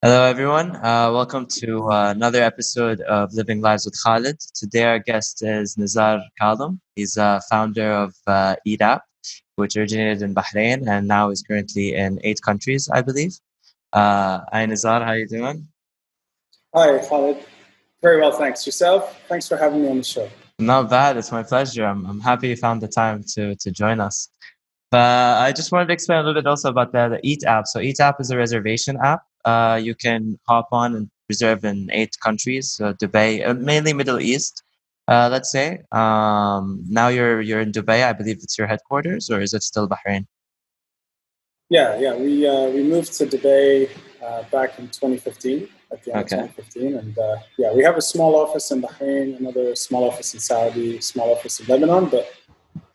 Hello, everyone. Welcome to another episode of Living Lives with Khalid. Today, our guest is Nezar Kadhem. He's a founder of EDAP, which originated in Bahrain and now is currently in 8 countries, I believe. Hi, Nezar. How you doing? Hi, Khalid. Very well, thanks. Yourself? Thanks for having me on the show. Not bad. It's my pleasure. I'm happy you found the time to join us. But I just wanted to explain a little bit also about the Eat app. So Eat app is a reservation app. You can hop on and reserve in 8 countries, so Dubai, mainly Middle East. Let's say. Now you're in Dubai. I believe it's your headquarters, or is it still Bahrain? Yeah. We moved to Dubai back in 2015, at the end of Okay. 2015, and we have a small office in Bahrain, another small office in Saudi, small office in Lebanon, but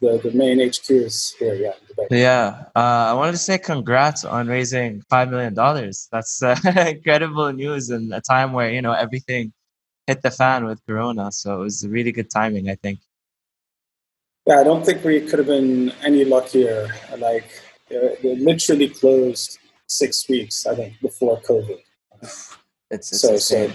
the main HQ is here, yeah, in Dubai. Yeah. I wanted to say congrats on raising $5 million. That's incredible news in a time where everything hit the fan with Corona. So it was really good timing, I think. Yeah, I don't think we could have been any luckier. Like, they literally closed 6 weeks, I think, before COVID. It's So, so insane.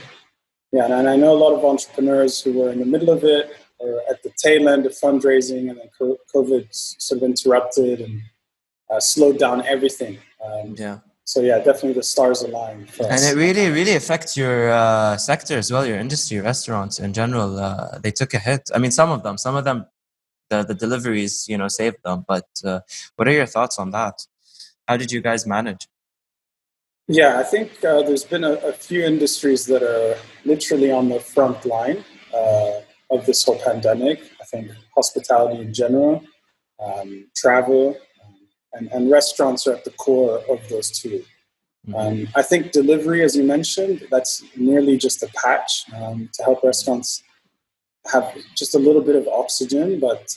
Yeah, and I know a lot of entrepreneurs who were in the middle of it or at the tail end of fundraising, and then COVID sort of interrupted and slowed down everything. Yeah. So yeah, definitely the stars aligned for And it us. really, really affects your sector as well, your industry, restaurants in general. They took a hit. I mean, some of them, the deliveries, saved them. But what are your thoughts on that? How did you guys manage? Yeah, I think there's been a few industries that are literally on the front line of this whole pandemic. I think hospitality in general, travel, and restaurants are at the core of those two. I think delivery, as you mentioned, that's nearly just a patch to help restaurants have just a little bit of oxygen. But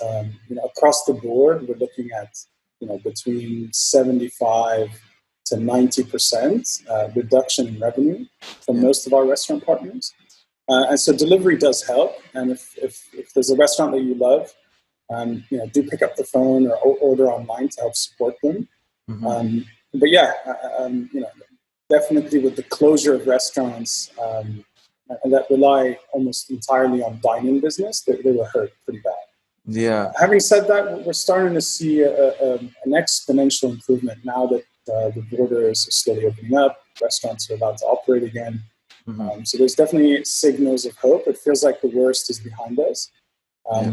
across the board, we're looking at between 75 to 90% reduction in revenue for Yeah. most of our restaurant partners. And so delivery does help. And if there's a restaurant that you love, do pick up the phone or order online to help support them. Hmm. But yeah, definitely with the closure of restaurants and that rely almost entirely on dining business, they were hurt pretty bad. Yeah. Having said that, we're starting to see an exponential improvement now that the borders are slowly opening up, restaurants are allowed to operate again. Hmm. So there's definitely signals of hope. It feels like the worst is behind us, Yeah.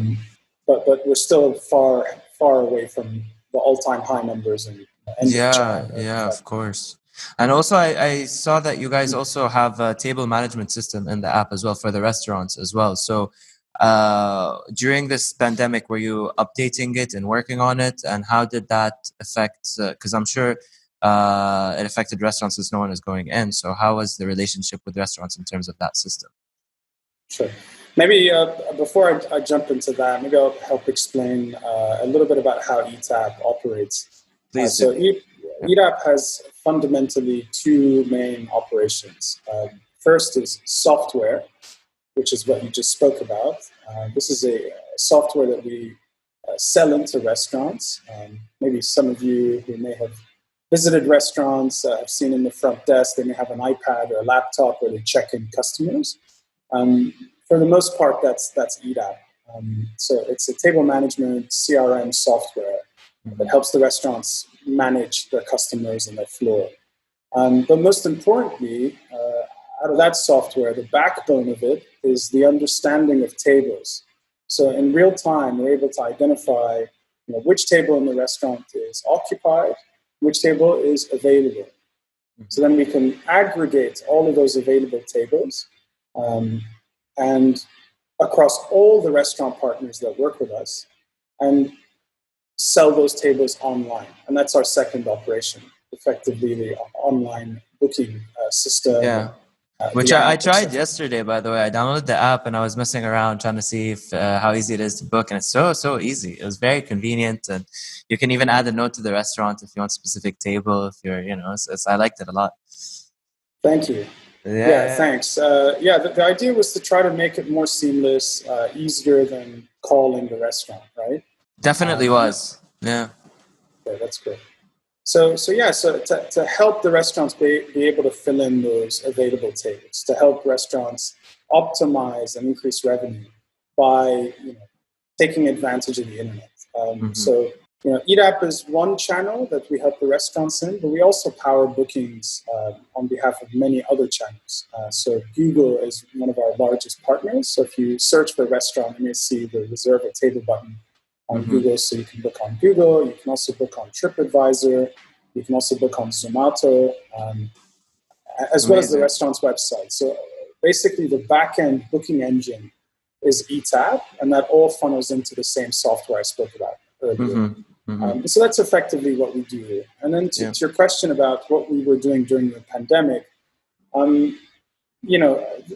but we're still far away from the all-time high numbers in the end of Yeah, January. yeah, of course. And also, I saw that you guys also have a table management system in the app as well for the restaurants as well. So, during this pandemic, were you updating it and working on it? And how did that affect? Because I'm sure it affected restaurants since no one was going in. So, how was the relationship with restaurants in terms of that system? Sure. Maybe before I jump into that, maybe I'll help explain a little bit about how ETAP operates. Please do. So ETAP has fundamentally two main operations. First is software, which is what you just spoke about. This is a software that we sell into restaurants. Maybe some of you who may have visited restaurants have seen in the front desk, they may have an iPad or a laptop where they check in customers. Um, for the most part, that's EDAP. So it's a table management CRM software that helps the restaurants manage their customers and their floor. But most importantly, out of that software, the backbone of it is the understanding of tables. So in real time, we're able to identify which table in the restaurant is occupied, which table is available. So then we can aggregate all of those available tables um, and across all the restaurant partners that work with us and sell those tables online. And that's our second operation, effectively the online booking system, Yeah. Which the I app, tried etc. yesterday, by the way. I downloaded the app and I was messing around trying to see if how easy it is to book, and it's so easy. It was very convenient, and you can even add a note to the restaurant if you want a specific table. If you're, I liked it a lot. Thank you. Yeah, Yeah, yeah, thanks. The idea was to try to make it more seamless, easier than calling the restaurant, right? definitely Um, was. Yeah, okay, that's great. To help the restaurants be able to fill in those available tables, to help restaurants optimize and increase revenue by taking advantage of the internet. EatApp is one channel that we help the restaurants in, but we also power bookings on behalf of many other channels. So Google is one of our largest partners. So if you search for a restaurant, you may see the reserve a table button on Google, so you can book on Google. You can also book on TripAdvisor. You can also book on Zomato, as well as the restaurant's website. So basically, the back-end booking engine is EatApp, and that all funnels into the same software I spoke about earlier. So that's effectively what we do. And then to your question about what we were doing during the pandemic,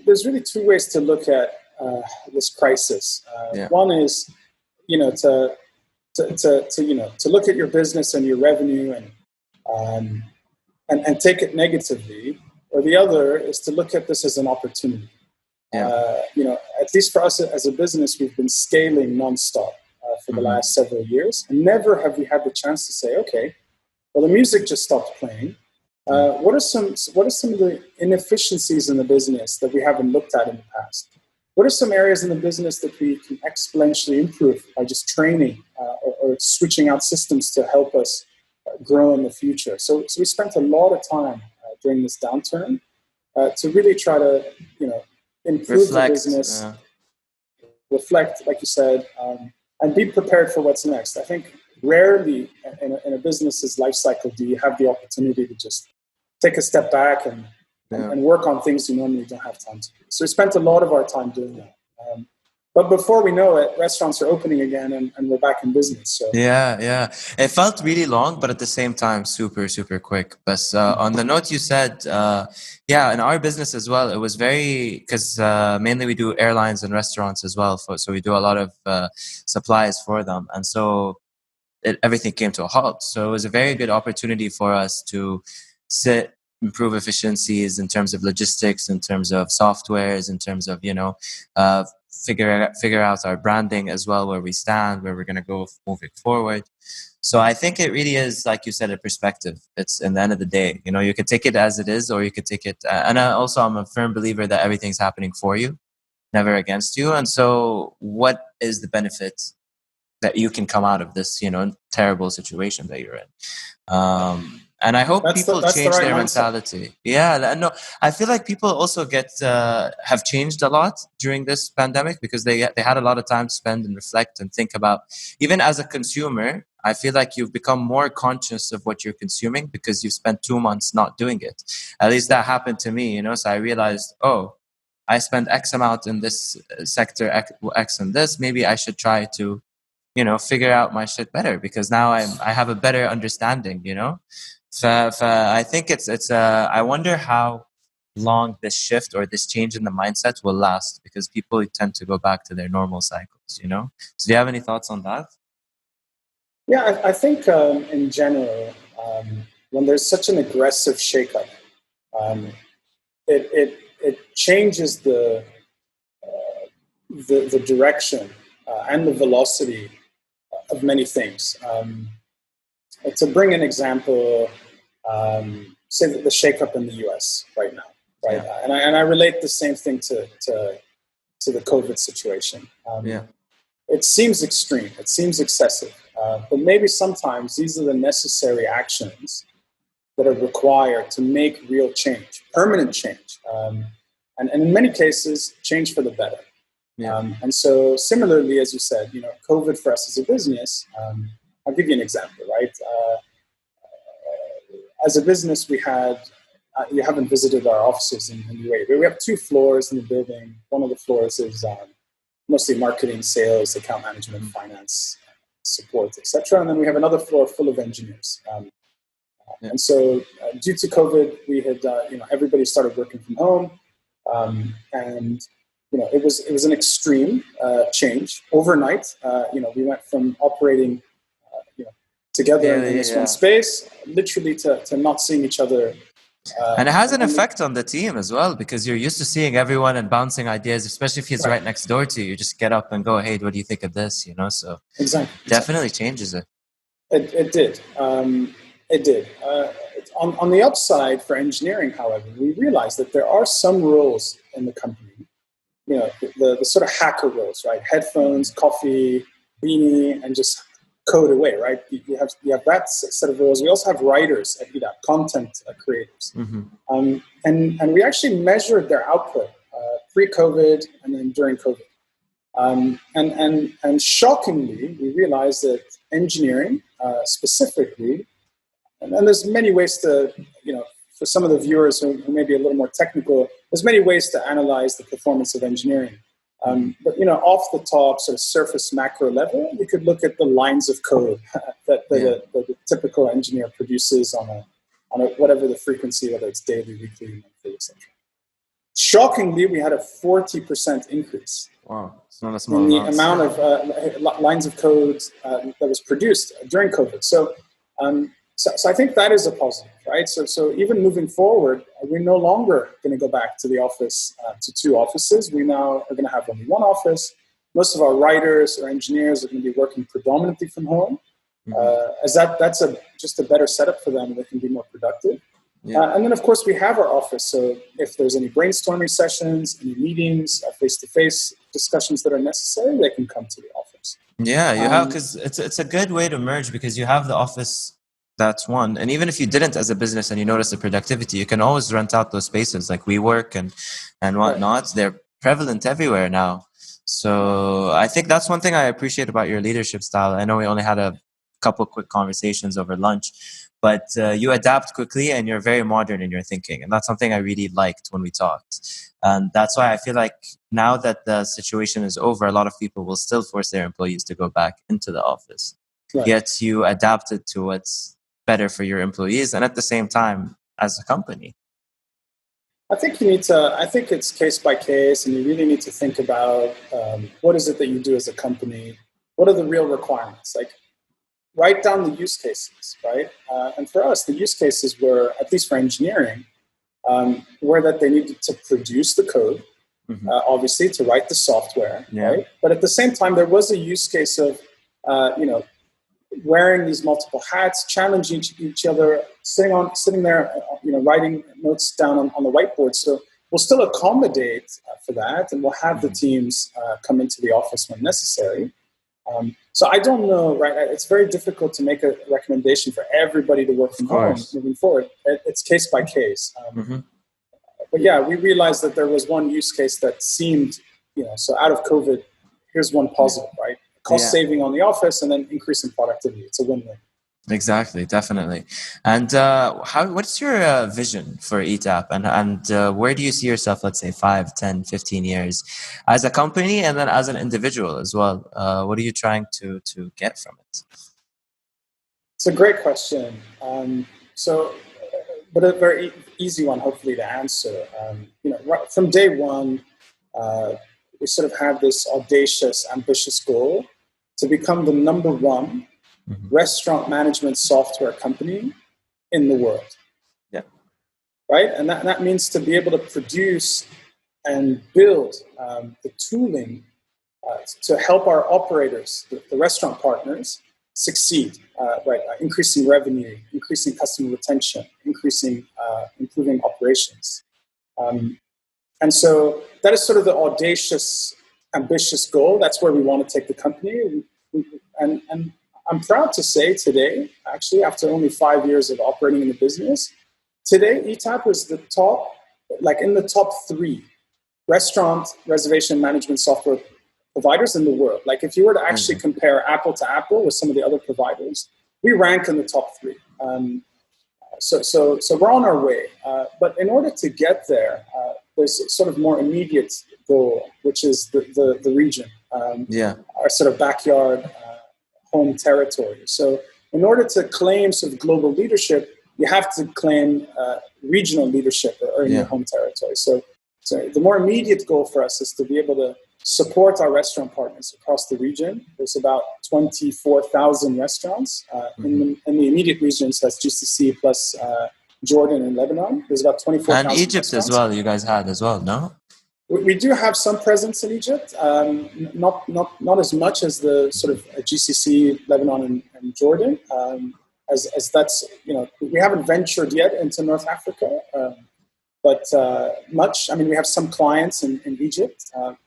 there's really two ways to look at this crisis. One is to look at your business and your revenue and take it negatively, or the other is to look at this as an opportunity. At least for us as a business, we've been scaling nonstop for the last several years, and never have we had the chance to say, okay, well, the music just stopped playing. What are some of the inefficiencies in the business that we haven't looked at in the past? What are some areas in the business that we can exponentially improve by just training or switching out systems to help us grow in the future? So we spent a lot of time during this downturn to really try to, improve the business, reflect, like you said, and be prepared for what's next. I think rarely in a business's life cycle do you have the opportunity to just take a step back and work on things you normally don't have time to do. So we spent a lot of our time doing that. But before we know it, restaurants are opening again and we're back in business. So Yeah. It felt really long, but at the same time, super, super quick. But on the note you said, in our business as well, it was because mainly we do airlines and restaurants as well. So we do a lot of supplies for them. And so everything came to a halt. So it was a very good opportunity for us to improve efficiencies in terms of logistics, in terms of softwares, in terms of, figure out our branding as well, where we stand, where we're going to go moving forward. So I think it really is, like you said, a perspective. It's in the end of the day, you could take it as it is, or you could take it. And I'm a firm believer that everything's happening for you, never against you. And so what is the benefit that you can come out of this, terrible situation that you're in? And I hope people change their mentality. Yeah, no, I feel like people also have changed a lot during this pandemic because they had a lot of time to spend and reflect and think about. Even as a consumer, I feel like you've become more conscious of what you're consuming because you've spent 2 months not doing it. At least that happened to me, So I realized, I spend X amount in this sector, X in this. Maybe I should try to, figure out my shit better because now I have a better understanding, So I think I wonder how long this shift or this change in the mindset will last because people tend to go back to their normal cycles, So do you have any thoughts on that? Yeah, I think in general, when there's such an aggressive shakeup, it changes the direction and the velocity of many things. To bring an example, say the shakeup in the U.S. right now, right? Yeah. And I relate the same thing to the COVID situation. It seems extreme, it seems excessive, but maybe sometimes these are the necessary actions that are required to make real change, permanent change, and in many cases, change for the better. And so similarly, as you said, COVID for us as a business, I'll give you an example, right? As a business, we had, you haven't visited our offices in UAE, but we have 2 floors in the building. One of the floors is mostly marketing, sales, account management, finance, support, etc. And then we have another floor full of engineers. And so due to COVID, we had, everybody started working from home. And it was an extreme change overnight. We went from operating together in this one space, literally to not seeing each other. And it has an effect on the team as well, because you're used to seeing everyone and bouncing ideas, especially if he's right next door to you. You just get up and go, hey, what do you think of this? So exactly. Definitely changes it. It did. It did. On the upside for engineering, however, we realized that there are some roles in the company, the sort of hacker roles, right? Headphones, coffee, beanie, and just code away, right? You have that set of roles. We also have writers at EDAP, content creators. Mm-hmm. And we actually measured their output pre-COVID and then during COVID. And shockingly, we realized that engineering specifically, and there's many ways to, for some of the viewers who may be a little more technical, there's many ways to analyze the performance of engineering. But off the top, sort of surface macro level, you could look at the lines of code that the typical engineer produces on a whatever the frequency, whether it's daily, weekly, monthly, etc. Shockingly, we had a 40% increase. Wow, it's not a small amount of lines of code that was produced during COVID. So I think that is a positive, right? So even moving forward, we're no longer going to go back to the office to 2 offices. We now are going to have only 1 office. Most of our writers or engineers are going to be working predominantly from home, as that's just a better setup for them, and they can be more productive. Yeah. And then, of course, we have our office. So if there's any brainstorming sessions, any meetings, face-to-face discussions that are necessary, they can come to the office. Yeah, you have, because it's a good way to merge, because you have the office. That's one. And even if you didn't as a business and you notice the productivity, you can always rent out those spaces like WeWork and whatnot. Right. They're prevalent everywhere now. So I think that's one thing I appreciate about your leadership style. I know we only had a couple quick conversations over lunch, but you adapt quickly and you're very modern in your thinking. And that's something I really liked when we talked. And that's why I feel like now that the situation is over, a lot of people will still force their employees to go back into the office. Right. Yet you adapted to what's better for your employees and at the same time as a company. I think I think it's case by case, and you really need to think about what is it that you do as a company? What are the real requirements? Like, write down the use cases, right? And for us, the use cases were, at least for engineering, were that they needed to produce the code, obviously to write the software, right? But at the same time, there was a use case of, wearing these multiple hats, challenging each other, sitting there, writing notes down on the whiteboard. So we'll still accommodate for that, and we'll have the teams come into the office when necessary. So I don't know, right? It's very difficult to make a recommendation for everybody to work from home moving forward. It's case by case. But yeah, we realized that there was one use case that seemed, so out of COVID, here's one positive, right? Cost saving on the office and then increase in productivity. It's a win-win. Exactly, definitely. And what's your vision for ETAP, and where do you see yourself, let's say 5, 10, 15 years as a company and then as an individual as well? What are you trying to get from it? It's a great question. But a very easy one, hopefully, to answer. From day one, we sort of have this audacious, ambitious goal to become the number 1 restaurant management software company in the world. Yeah. Right? And that means to be able to produce and build the tooling to help our operators, the restaurant partners, succeed, increasing revenue, increasing customer retention, improving operations. And so that is sort of the audacious, ambitious goal. That's where we want to take the company. And I'm proud to say today, actually, after only 5 years of operating in the business, today ETAP is in the top 3 restaurant reservation management software providers in the world. Like, if you were to actually compare apple to apple with some of the other providers, we rank in the top 3. So we're on our way. But in order to get there, there's a sort of more immediate goal, which is the region, our sort of backyard home territory. So in order to claim sort of global leadership, you have to claim regional leadership in your home territory. So the more immediate goal for us is to be able to support our restaurant partners across the region. There's about 24,000 restaurants in the immediate regions. That's GCC plus Jordan and Lebanon. There's about 24,000 and Egypt as well. You guys had as well, no? We do have some presence in Egypt, not as much as the sort of GCC, Lebanon, and Jordan. as that's, we haven't ventured yet into North Africa, but much. I mean, we have some clients in Egypt, but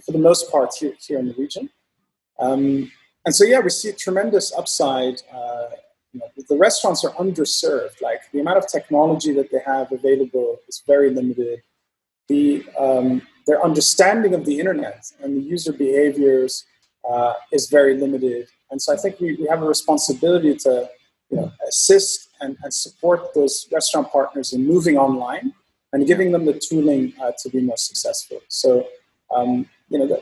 for the most part here in the region. And so, yeah, we see a tremendous upside. The restaurants are underserved. Like, the amount of technology that they have available is very limited. Their understanding of the internet and the user behaviors is very limited. And so I think we have a responsibility to assist and support those restaurant partners in moving online and giving them the tooling to be more successful. So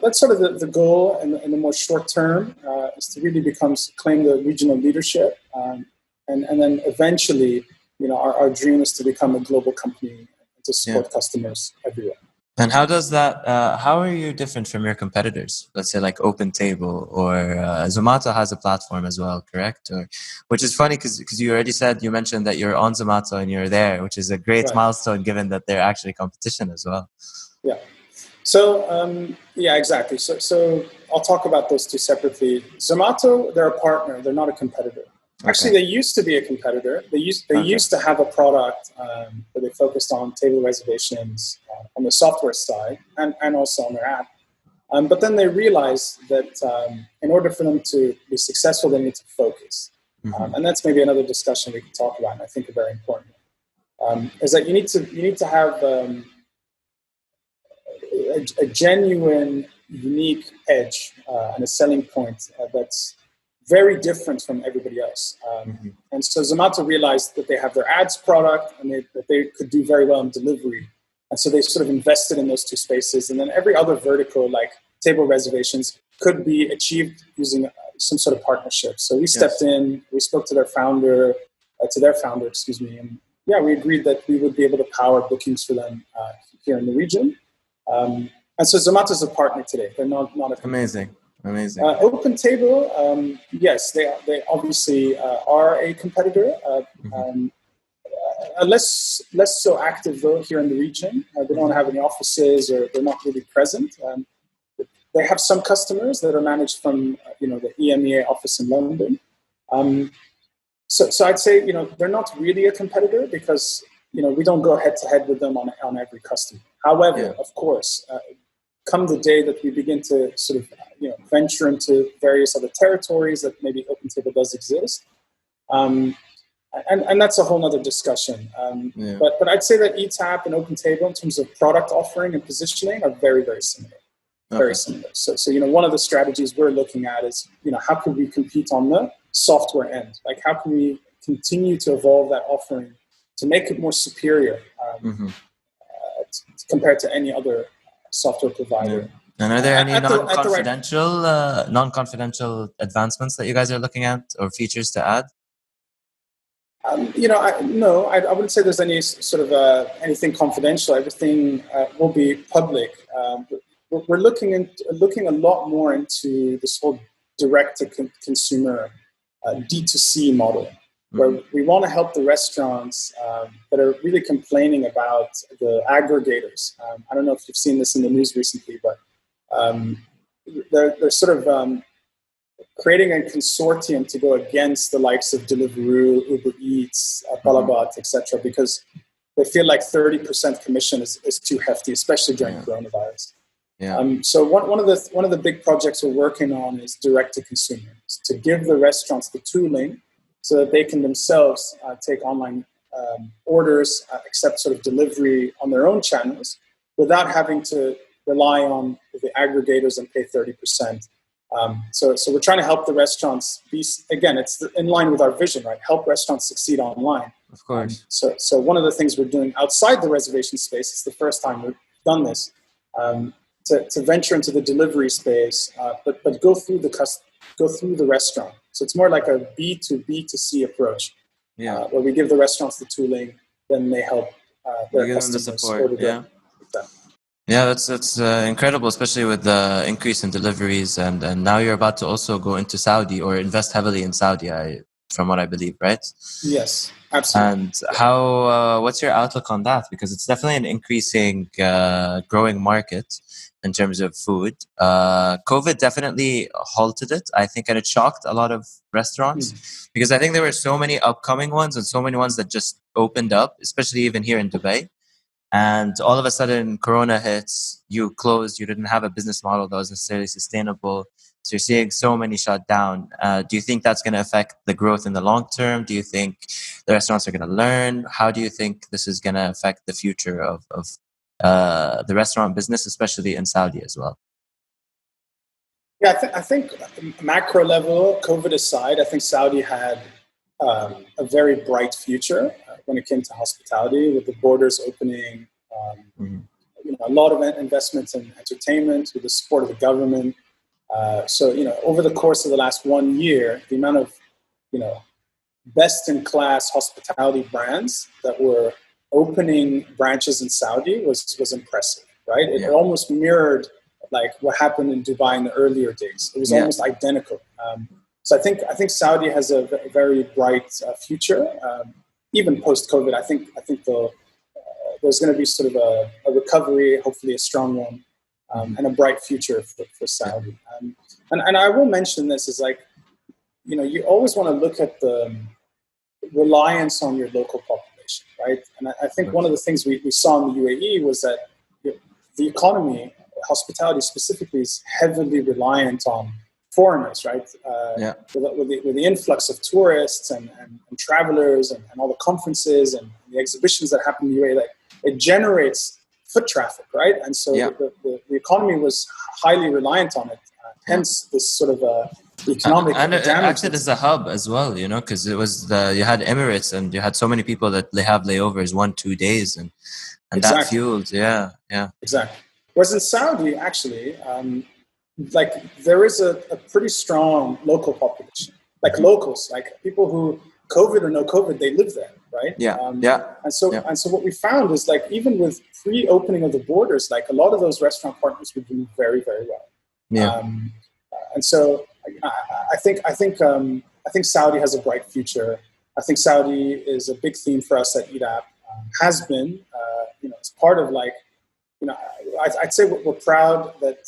that's sort of the goal in the more short term, is to really claim the regional leadership, and then eventually, our dream is to become a global company and to support customers everywhere. And how does that? How are you different from your competitors? Let's say like OpenTable or Zomato has a platform as well, correct? Which is funny because you mentioned that you're on Zomato and you're there, which is a great milestone given that they're actually competition as well. Yeah. So exactly. So I'll talk about those two separately. Zomato, they're a partner. They're not a competitor. Actually, they used to be a competitor. They used to have a product where they focused on table reservations on the software side and also on their app. But then they realized that in order for them to be successful, they need to focus. And that's maybe another discussion we can talk about, and I think are very important. Is that you need to have a genuine, unique edge and a selling point that's very different from everybody else. And so Zomato realized that they have their ads product and that they could do very well in delivery. And so they sort of invested in those two spaces. And then every other vertical, like table reservations, could be achieved using some sort of partnership. So we stepped in, we spoke to their founder, and we agreed that we would be able to power bookings for them here in the region. And so Zomato is a partner today. They're not a Amazing. OpenTable, yes, they obviously are a competitor. Less so active though here in the region. They don't have any offices, or they're not really present. They have some customers that are managed from the EMEA office in London. So I'd say they're not really a competitor because we don't go head to head with them on every customer. However, of course, come the day that we begin to sort of venture into various other territories that maybe OpenTable does exist, and that's a whole other discussion. But I'd say that eTap and OpenTable in terms of product offering and positioning are very, very similar. Very similar. So one of the strategies we're looking at is how can we compete on the software end? Like, how can we continue to evolve that offering to make it more superior compared to any other software provider? And are there any non-confidential advancements that you guys are looking at or features to add? No, I wouldn't say there's any sort of anything confidential. Everything will be public. We're looking a lot more into this whole direct-to-consumer D2C model, where we want to help the restaurants that are really complaining about the aggregators. I don't know if you've seen this in the news recently, but they're sort of creating a consortium to go against the likes of Deliveroo, Uber Eats, Talabat, etc., because they feel like 30% commission is too hefty, especially during coronavirus. So one of the big projects we're working on is direct to consumer, to give the restaurants the tooling so that they can themselves take online orders, accept sort of delivery on their own channels without having to rely on the aggregators and pay 30%. So we're trying to help the restaurants be, again, it's in line with our vision, right? Help restaurants succeed online. Of course. So one of the things we're doing outside the reservation space, it's the first time we've done this, to venture into the delivery space, but go through the restaurant. So it's more like a B2B2C approach, where we give the restaurants the tooling, then they help their customers the support. That's incredible, especially with the increase in deliveries, and now you're about to also go into Saudi or invest heavily in Saudi. from what I believe, right? Yes, absolutely. And how? What's your outlook on that? Because it's definitely an increasing, growing market in terms of food. COVID definitely halted it, I think, and it shocked a lot of restaurants because I think there were so many upcoming ones and so many ones that just opened up, especially even here in Dubai. And all of a sudden, Corona hits, you closed, you didn't have a business model that was necessarily sustainable. So you're seeing so many shut down. Do you think that's going to affect the growth in the long term? Do you think the restaurants are going to learn? How do you think this is going to affect the future of the restaurant business, especially in Saudi as well? Yeah, I think macro level, COVID aside, I think Saudi had a very bright future when it came to hospitality, with the borders opening, a lot of investments in entertainment, with the support of the government. So, over the course of the last 1 year, the amount of, best-in-class hospitality brands that were opening branches in Saudi was impressive, right? It almost mirrored like what happened in Dubai in the earlier days. It was almost identical. So I think Saudi has a very bright future, even post-COVID. I think there's going to be sort of a recovery, hopefully a strong one, and a bright future for Saudi. And I will mention this is like, you always want to look at the reliance on your local population, right? And I think one of the things we saw in the UAE was that the economy, hospitality specifically, is heavily reliant on foreigners, right? With the influx of tourists and travelers and all the conferences and the exhibitions that happen in the UAE, like, it generates foot traffic, right? And so the economy was highly reliant on it. Hence this sort of economic and it damage. acted as a hub as well, because it was you had Emirates and you had so many people that they have layovers 1-2 days, and that fueled, exactly. Whereas in Saudi, actually, like there is a pretty strong local population, like locals, like people who, COVID or no COVID, they live there, right? And so what we found is, like, even with pre-opening of the borders, like a lot of those restaurant partners were doing very, very well. And so I think Saudi has a bright future. I think Saudi is a big theme for us at EDAP. Has been, it's part of, like, I'd say we're proud that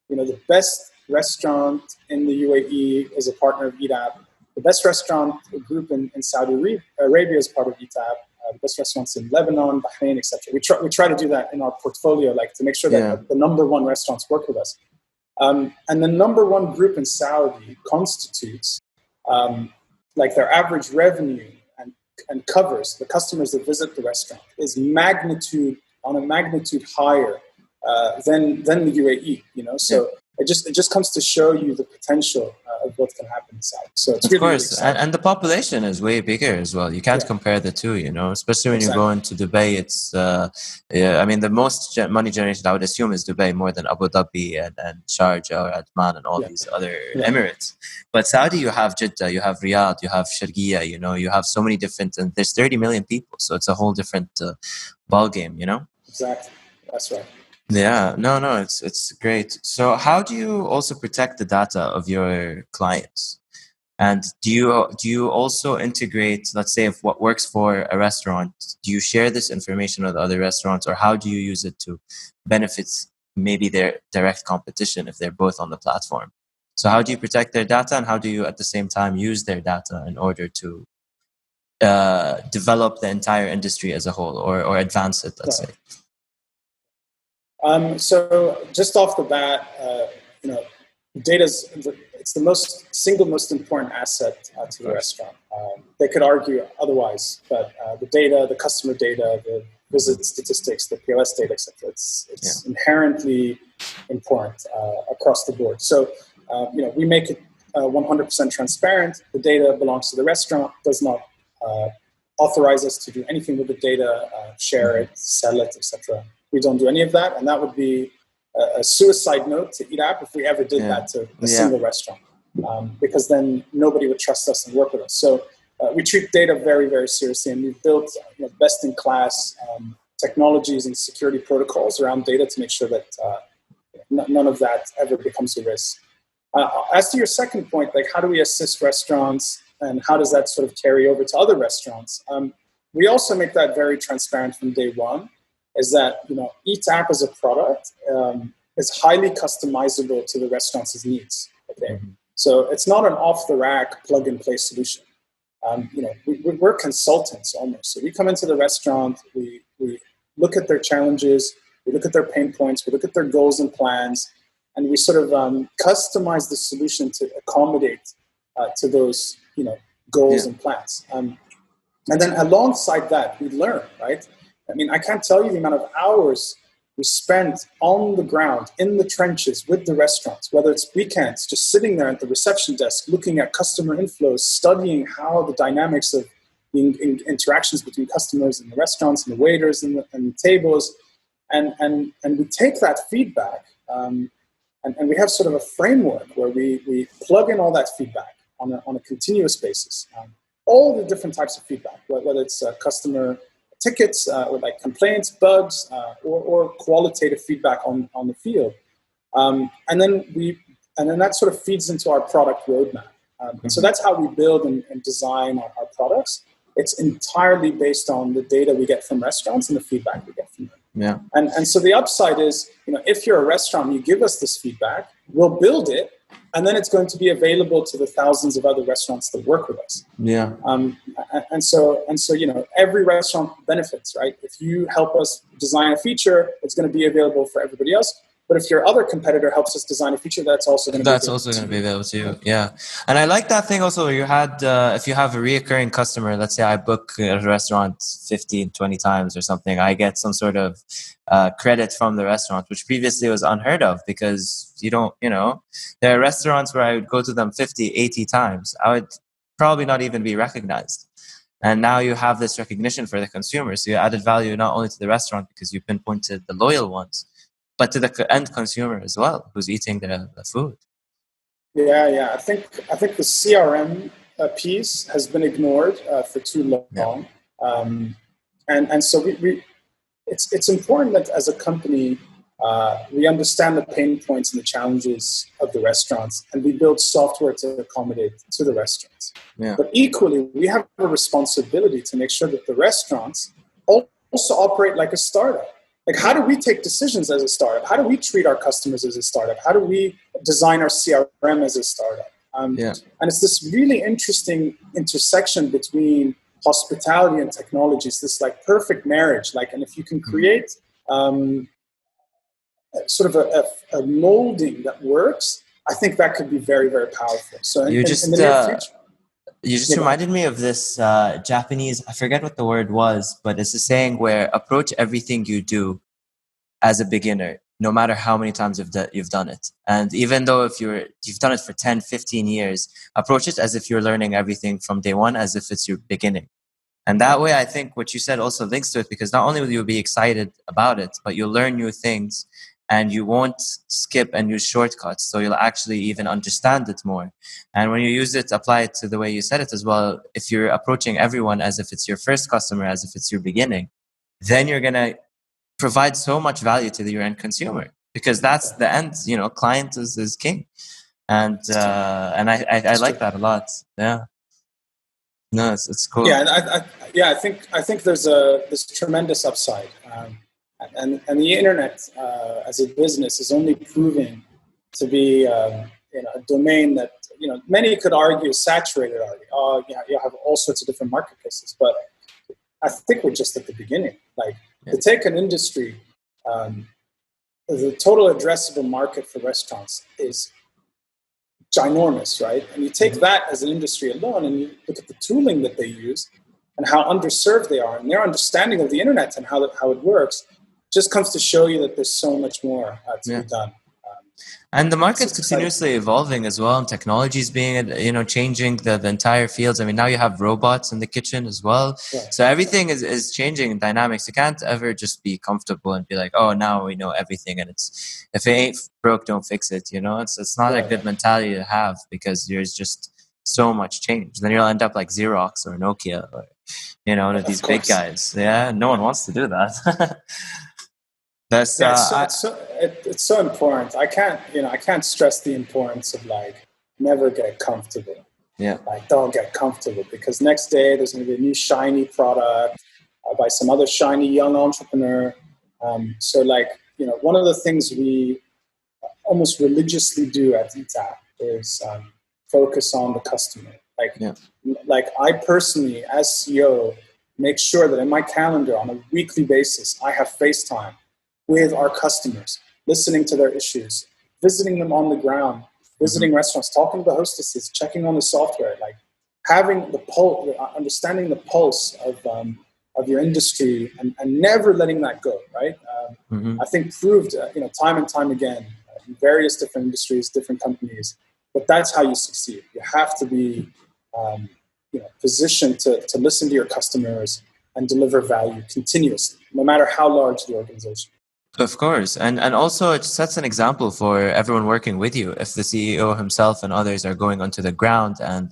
the best restaurant in the UAE is a partner of EDAP. The best restaurant group in Saudi Arabia is part of EDAP. The best restaurants in Lebanon, Bahrain, etc. We try to do that in our portfolio, like, to make sure that the number one restaurants work with us. And the number one group in Saudi constitutes, like, their average revenue and covers the customers that visit the restaurant is on a magnitude higher than the UAE. So it just comes to show you the potential of what can happen in Saudi. So it's of course, and the population is way bigger as well. You can't compare the two, especially when you go into Dubai. It's I mean, the most money generation, I would assume, is Dubai, more than Abu Dhabi and Sharjah or Adman and all these other Emirates. But Saudi, you have Jeddah, you have Riyadh, you have Sharjah, you have so many different, and there's 30 million people, so it's a whole different ball game, Exactly, that's right. Yeah, no, it's great. So how do you also protect the data of your clients? And do you also integrate, let's say, if what works for a restaurant, do you share this information with other restaurants, or how do you use it to benefit maybe their direct competition if they're both on the platform? So how do you protect their data, and how do you at the same time use their data in order to develop the entire industry as a whole, or advance it, let's say? So just off the bat, data's it's the single most important asset to the restaurant. They could argue otherwise, but the data, the customer data, the visit statistics, the POS data, etc. It's inherently important across the board. So we make it 100% transparent. The data belongs to the restaurant. Does not authorize us to do anything with the data, share it, sell it, etc. We don't do any of that, and that would be a suicide note to EDAP if we ever did that to a single restaurant, because then nobody would trust us and work with us. So we treat data very, very seriously, and we've built best-in-class technologies and security protocols around data to make sure that none of that ever becomes a risk. As to your second point, like, how do we assist restaurants and how does that sort of carry over to other restaurants? We also make that very transparent from day one, is that, each app as a product is highly customizable to the restaurant's needs. Okay, so it's not an off-the-rack plug-and-play solution. We're consultants almost. So we come into the restaurant, we look at their challenges, we look at their pain points, we look at their goals and plans, and we sort of customize the solution to accommodate to those goals and plans. And then alongside that, we learn, right? I mean, I can't tell you the amount of hours we spent on the ground, in the trenches with the restaurants, whether it's weekends, just sitting there at the reception desk, looking at customer inflows, studying how the dynamics of the interactions between customers and the restaurants and the waiters and the tables. And we take that feedback and we have sort of a framework where we plug in all that feedback on a continuous basis. All the different types of feedback, whether it's customer tickets or like complaints, bugs, or qualitative feedback on the field, and then that sort of feeds into our product roadmap. And so that's how we build and design our products. It's entirely based on the data we get from restaurants and the feedback we get from them. Yeah. And so the upside is, if you're a restaurant, you give us this feedback, we'll build it, and then it's going to be available to the thousands of other restaurants that work with us. Yeah. And so every restaurant benefits, right? If you help us design a feature, it's going to be available for everybody else. But if your other competitor helps us design a feature, that's also going to be available to you. Yeah. And I like that thing also where you had, if you have a reoccurring customer, let's say I book a restaurant 15, 20 times or something, I get some sort of credit from the restaurant, which previously was unheard of because there are restaurants where I would go to them 50, 80 times. I would probably not even be recognized. And now you have this recognition for the consumer. So you added value not only to the restaurant because you pinpointed the loyal ones, but to the end consumer as well, who's eating the food. Yeah. I think the CRM piece has been ignored for too long, and so it's important that as a company we understand the pain points and the challenges of the restaurants, and we build software to accommodate to the restaurants. Yeah. But equally, we have a responsibility to make sure that the restaurants also operate like a startup. Like, how do we take decisions as a startup? How do we treat our customers as a startup? How do we design our CRM as a startup? And it's this really interesting intersection between hospitality and technology. It's this like perfect marriage. And if you can create sort of a molding that works, I think that could be very, very powerful. So in the near future. You just reminded me of this Japanese, I forget what the word was, but it's a saying where approach everything you do as a beginner, no matter how many times you've done it. And even though if you've done it for 10, 15 years, approach it as if you're learning everything from day one, as if it's your beginning. And that way, I think what you said also links to it, because not only will you be excited about it, but you'll learn new things. And you won't skip and use shortcuts. So you'll actually even understand it more. And when you use it, apply it to the way you said it as well. If you're approaching everyone as if it's your first customer, as if it's your beginning, then you're going to provide so much value to your end consumer, because that's the end, client is king. And I like that a lot. Yeah. No, it's cool. Yeah, I think there's this tremendous upside. And the internet as a business is only proving to be a domain that many could argue is saturated already. You have all sorts of different marketplaces, but I think we're just at the beginning. To take an industry, the total addressable market for restaurants is ginormous, right? And you take that as an industry alone, and you look at the tooling that they use and how underserved they are, and their understanding of the internet and how it works. Just comes to show you that there's so much more to be done. And the market's continuously evolving as well, and technology is being, changing the entire fields. I mean, now you have robots in the kitchen as well. Yeah. So everything is changing in dynamics. You can't ever just be comfortable and be like, oh, now we know everything. And if it ain't broke, don't fix it. It's not a good mentality to have, because there's just so much change. Then you'll end up like Xerox or Nokia or, one of these big guys. Yeah, no one wants to do that. It's so important. I can't stress the importance of never get comfortable. Yeah. Like, don't get comfortable, because next day there's going to be a new shiny product by some other shiny young entrepreneur. So like, one of the things we almost religiously do at ETAP is focus on the customer. Like I personally, as CEO, make sure that in my calendar on a weekly basis, I have FaceTime with our customers, listening to their issues, visiting them on the ground, visiting restaurants, talking to the hostesses, checking on the software, like having the pulse, understanding the pulse of your industry, and never letting that go, right? I think proved, time and time again, in various different industries, different companies, but that's how you succeed. You have to be positioned to listen to your customers and deliver value continuously, no matter how large the organization. Of course. And also it sets an example for everyone working with you. If the CEO himself and others are going onto the ground and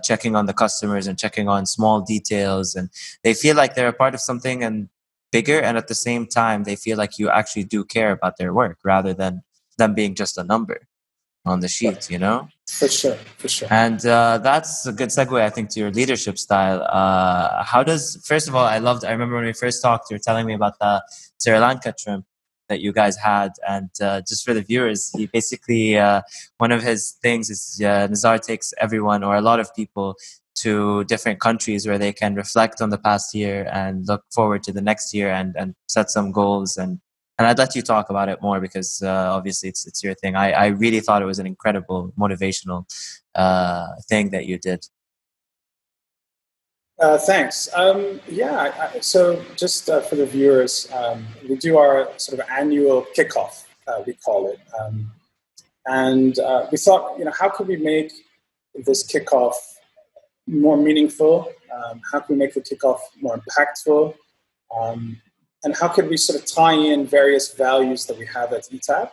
checking on the customers and checking on small details, and they feel like they're a part of something and bigger, and at the same time they feel like you actually do care about their work rather than them being just a number on the sheet, For sure. And that's a good segue, I think, to your leadership style. First of all, I remember when we first talked, you were telling me about the Sri Lanka trip that you guys had. And just for the viewers, he basically, one of his things is Nezar takes everyone or a lot of people to different countries where they can reflect on the past year and look forward to the next year and set some goals. And I'd let you talk about it more because obviously it's your thing. I really thought it was an incredible motivational thing that you did. Thanks. So just for the viewers, we do our sort of annual kickoff, we call it. And we thought, how could we make this kickoff more meaningful? How can we make the kickoff more impactful? And how could we sort of tie in various values that we have at ETAP,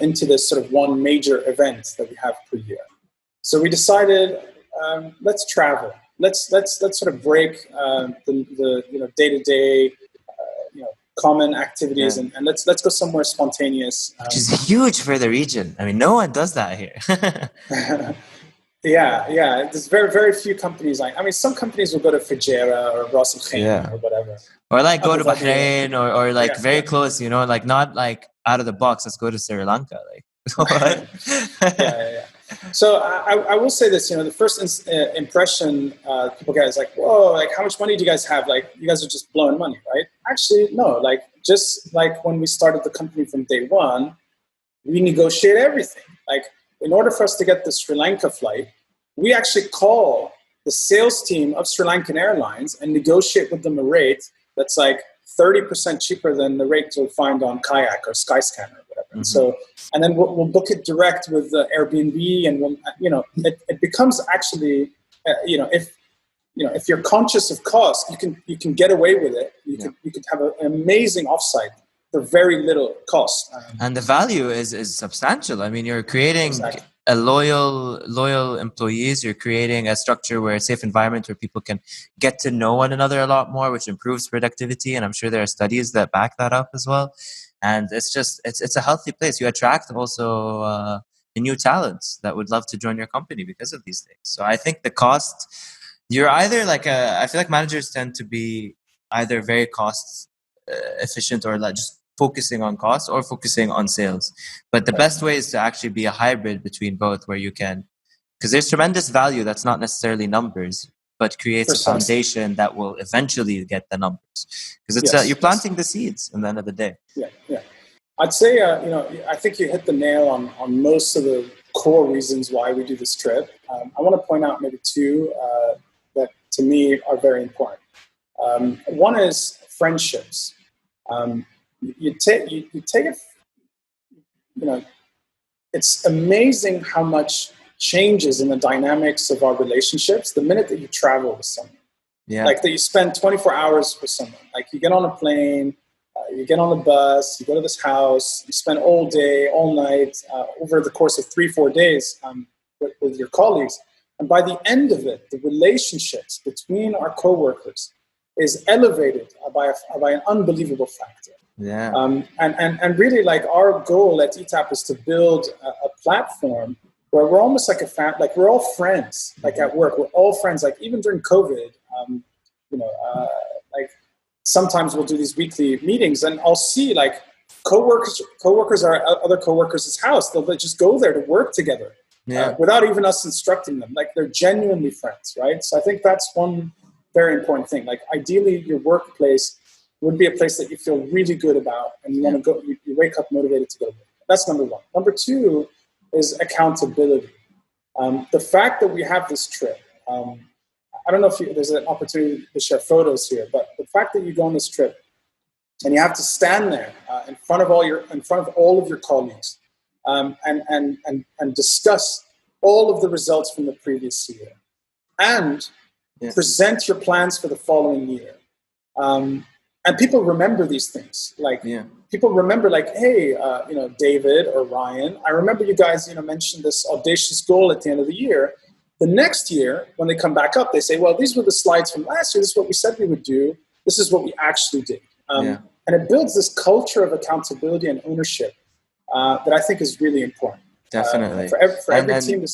into this sort of one major event that we have per year? So we decided, let's travel. Let's sort of break the day-to-day common activities, and let's go somewhere spontaneous. Which is huge for the region. I mean, no one does that here. Yeah. There's very, very few companies. Some companies will go to Fujairah or Ras Al Khaimah or whatever. Or like go to Bahrain or like very close, like not like out of the box. Let's go to Sri Lanka. Like, what? Yeah. So I will say this, the first impression people get is like, whoa, like how much money do you guys have? Like you guys are just blowing money, right? Actually, no, like just like when we started the company from day one, we negotiate everything. Like in order for us to get the Sri Lanka flight, we actually call the sales team of Sri Lankan Airlines and negotiate with them a rate that's like 30% cheaper than the rate you'll find on Kayak or Skyscanner or whatever. And then we'll book it direct with Airbnb, and it becomes actually, if you're conscious of cost, you can get away with it. You could have an amazing offsite for very little cost. And the value is substantial. I mean, you're creating a loyal employees. You're creating a structure where a safe environment where people can get to know one another a lot more, which improves productivity. And I'm sure there are studies that back that up as well. And it's a healthy place. You attract also new talents that would love to join your company because of these things. So I think the cost, you're either I feel like managers tend to be either very cost efficient or like just focusing on cost or focusing on sales. But the best way is to actually be a hybrid between both, where you can, because there's tremendous value that's not necessarily numbers, but creates a foundation that will eventually get the numbers. Because it's you're planting the seeds at the end of the day. Yeah. I'd say, I think you hit the nail on most of the core reasons why we do this trip. I want to point out maybe two that to me are very important. One is friendships. You take it, it's amazing how much changes in the dynamics of our relationships the minute that you travel with someone. Like that you spend 24 hours with someone. Like you get on a plane, you get on the bus, you go to this house, you spend all day, all night, over the course of 3-4 days with your colleagues. And by the end of it, the relationships between our coworkers is elevated by an unbelievable factor. And really, like, our goal at ETAP is to build a platform where we're almost like a family. Like we're all friends. Like at work, we're all friends. Like even during COVID, like sometimes we'll do these weekly meetings, and I'll see like coworkers are at other coworkers' house. They'll just go there to work together without even us instructing them. Like they're genuinely friends, right? So I think that's one very important thing. Like ideally, your workplace would be a place that you feel really good about, and you want to go. You wake up motivated to go to work. That's number one. Number two is accountability. The fact that we have this trip. I don't know if there's an opportunity to share photos here, but the fact that you go on this trip and you have to stand there in front of all of your colleagues and discuss all of the results from the previous year and present your plans for the following year. And people remember these things. Like people remember, like, hey, David or Ryan, I remember you guys, mentioned this audacious goal at the end of the year. The next year, when they come back up, they say, well, these were the slides from last year. This is what we said we would do. This is what we actually did. And it builds this culture of accountability and ownership that I think is really important. Definitely. For every team.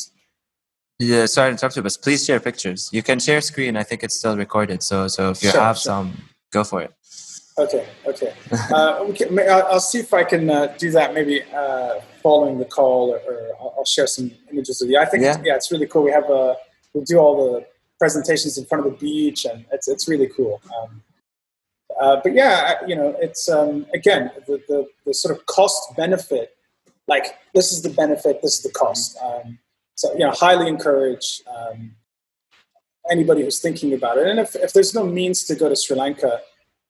Yeah, sorry to interrupt you, but please share pictures. You can share screen. I think it's still recorded. So if you have some, go for it. Okay. I'll see if I can do that maybe following the call, or I'll share some images with you. I think it's really cool. We do all the presentations in front of the beach, and it's really cool. But it's again the sort of cost benefit. Like this is the benefit, this is the cost. So highly encourage anybody who's thinking about it. And if there's no means to go to Sri Lanka,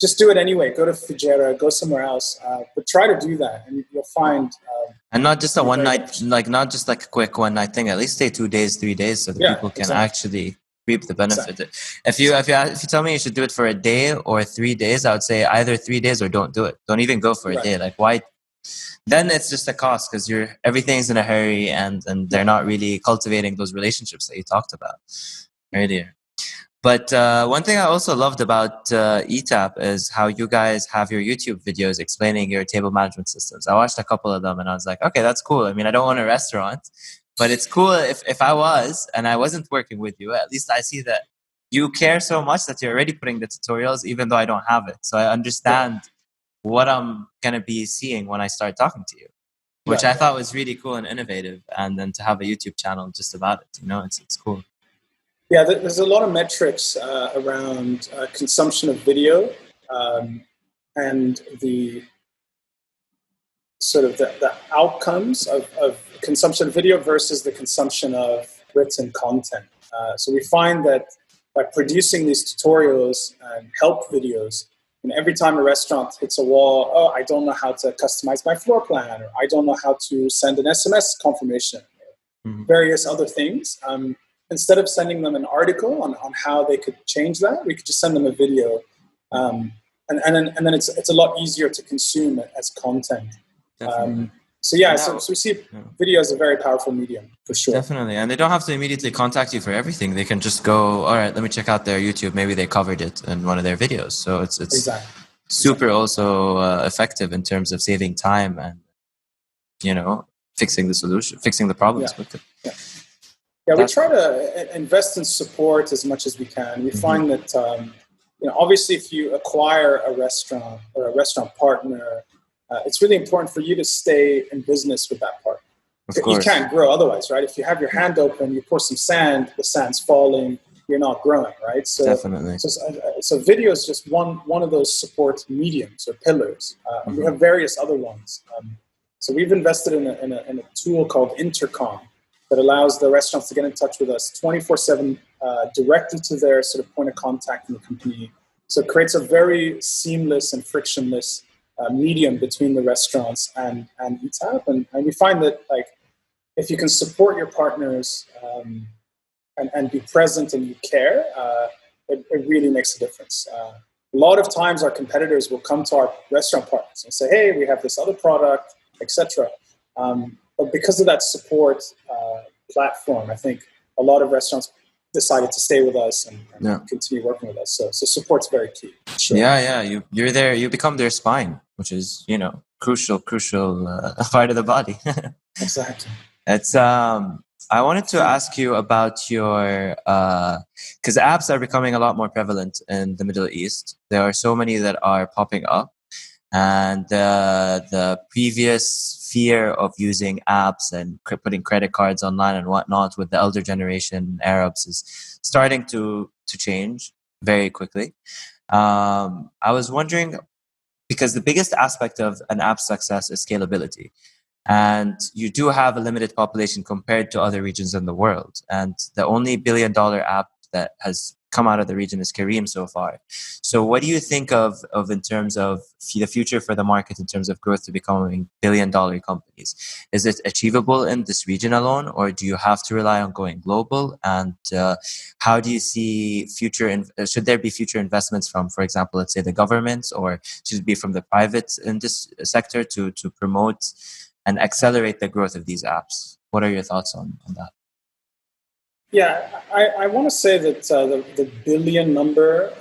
just do it anyway. Go to Fujairah, go somewhere else. But try to do that, and you'll find. And not just a one night, not just like a quick one night thing. At least stay 2 days, 3 days, so that people can actually reap the benefit. Exactly. If you tell me you should do it for a day or 3 days, I would say either 3 days or don't do it. Don't even go for a day. Like why? Then it's just a cost because everything's in a hurry, and they're not really cultivating those relationships that you talked about earlier. But one thing I also loved about ETAP is how you guys have your YouTube videos explaining your table management systems. I watched a couple of them and I was like, okay, that's cool. I mean, I don't own a restaurant, but it's cool if I was and I wasn't working with you, at least I see that you care so much that you're already putting the tutorials, even though I don't have it. So I understand what I'm going to be seeing when I start talking to you, which I thought was really cool and innovative. And then to have a YouTube channel just about it, it's cool. Yeah, there's a lot of metrics around consumption of video and the sort of the outcomes of consumption of video versus the consumption of written content. So we find that by producing these tutorials and help videos, and every time a restaurant hits a wall, I don't know how to customize my floor plan, or I don't know how to send an SMS confirmation, or various other things. Instead of sending them an article on how they could change that, we could just send them a video, and then it's a lot easier to consume it as content. So we see video as a very powerful medium for sure. Definitely, and they don't have to immediately contact you for everything. They can just go, all right, let me check out their YouTube. Maybe they covered it in one of their videos. So it's super also effective in terms of saving time and fixing the problems with it. Yeah, we try to invest in support as much as we can. We find that, obviously if you acquire a restaurant or a restaurant partner, it's really important for you to stay in business with that partner. You can't grow otherwise, right? If you have your hand open, you pour some sand, the sand's falling, you're not growing, right? So, definitely. So video is just one of those support mediums or pillars. And we have various other ones. So we've invested in a tool called Intercom, that allows the restaurants to get in touch with us 24/7 directly to their sort of point of contact in the company. So it creates a very seamless and frictionless medium between the restaurants and ETAP. And we find that if you can support your partners and be present and you care, it really makes a difference. A lot of times our competitors will come to our restaurant partners and say, hey, we have this other product, etc. But because of that support platform, I think a lot of restaurants decided to stay with us and continue working with us. So support's very key. Sure. Yeah. You're there. You become their spine, which is crucial part of the body. Exactly. It's I wanted to ask you about your, because apps are becoming a lot more prevalent in the Middle East. There are so many that are popping up, and the previous fear of using apps and putting credit cards online and whatnot with the elder generation Arabs is starting to change very quickly. I was wondering, because the biggest aspect of an app's success is scalability. And you do have a limited population compared to other regions in the world. And the only $1 billion app that has come out of the region is Kareem so far. So what do you think of in terms of the future for the market in terms of growth to becoming $1 billion companies? Is it achievable in this region alone, or do you have to rely on going global? And how do you see should there be future investments from, for example, let's say the government, or should it be from the private in this sector to promote and accelerate the growth of these apps? What are your thoughts on that? Yeah, I want to say that the billion number,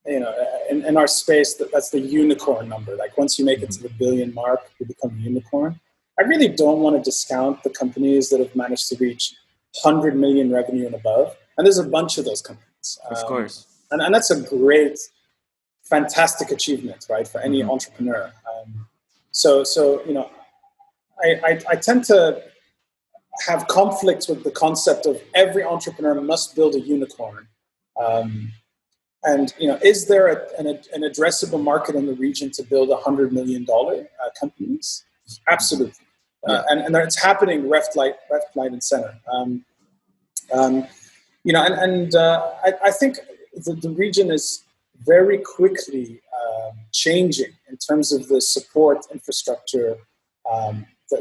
in our space, that's the unicorn number. Like once you make it to the billion mark, you become a unicorn. I really don't want to discount the companies that have managed to reach 100 million revenue and above. And there's a bunch of those companies. Of course. And that's a great, fantastic achievement, right, for any entrepreneur. So I tend to have conflicts with the concept of every entrepreneur must build a unicorn. And is there an addressable market in the region to build $100 million companies? Absolutely. And it's happening left, right, and center. I think the region is very quickly changing in terms of the support infrastructure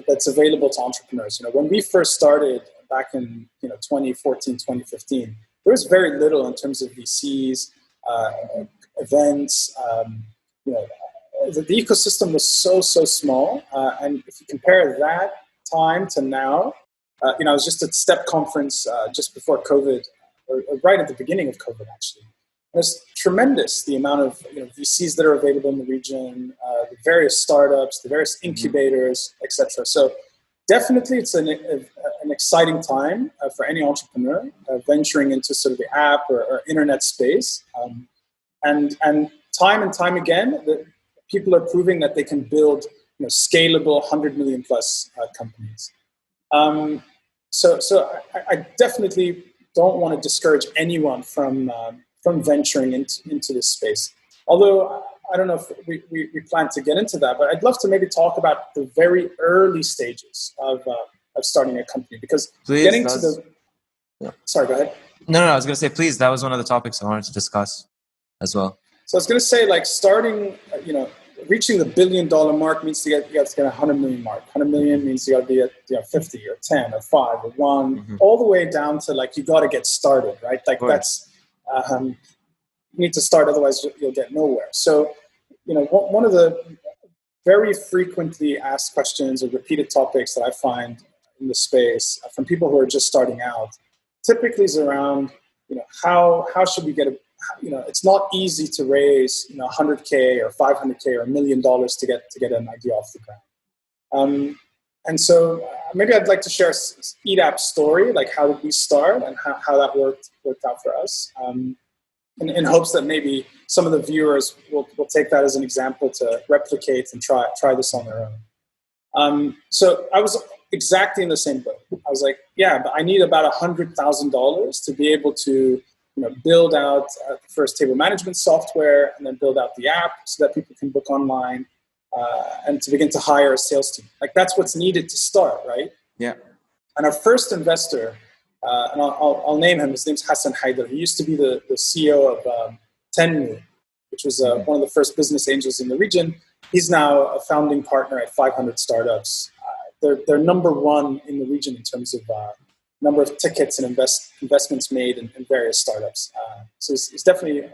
that's available to entrepreneurs. When we first started back in 2014, 2015, there was very little in terms of VCs, events. The ecosystem was so small, and if you compare that time to now, I was just at Step conference just before COVID, or right at the beginning of COVID, actually. It's tremendous, the amount of VCs that are available in the region, the various startups, the various incubators, etc. So definitely it's an exciting time for any entrepreneur venturing into sort of the app or internet space. And time again, people are proving that they can build scalable 100 million plus companies. So I definitely don't want to discourage anyone from venturing into this space. Although I don't know if we plan to get into that, but I'd love to maybe talk about the very early stages of starting a company, because Sorry, go ahead. No, I was going to say, please, that was one of the topics I wanted to discuss as well. So I was going to say, like, starting, reaching the $1 billion mark means you got to get 100 million mark. 100 million means you got to be at 50 or 10 or 5 or 1, all the way down to like you got to get started, right? Like that's you need to start, otherwise you'll get nowhere. So, one of the very frequently asked questions or repeated topics that I find in the space from people who are just starting out typically is around, how should we get it's not easy to raise, 100K or 500K or $1 million to get an idea off the ground. And so maybe I'd like to share EDAP's story, like how did we start and how that worked out for us, in hopes that maybe some of the viewers will take that as an example to replicate and try this on their own. So I was exactly in the same boat. I was like, but I need about $100,000 to be able to build out the first table management software, and then build out the app so that people can book online, and to begin to hire a sales team. Like that's what's needed to start, right? Yeah. And our first investor, and I'll name him. His name's Hassan Haider. He used to be the CEO of Tenmu, which was one of the first business angels in the region. He's now a founding partner at 500 startups. They're number one in the region in terms of number of tickets and investments made in various startups. So he's definitely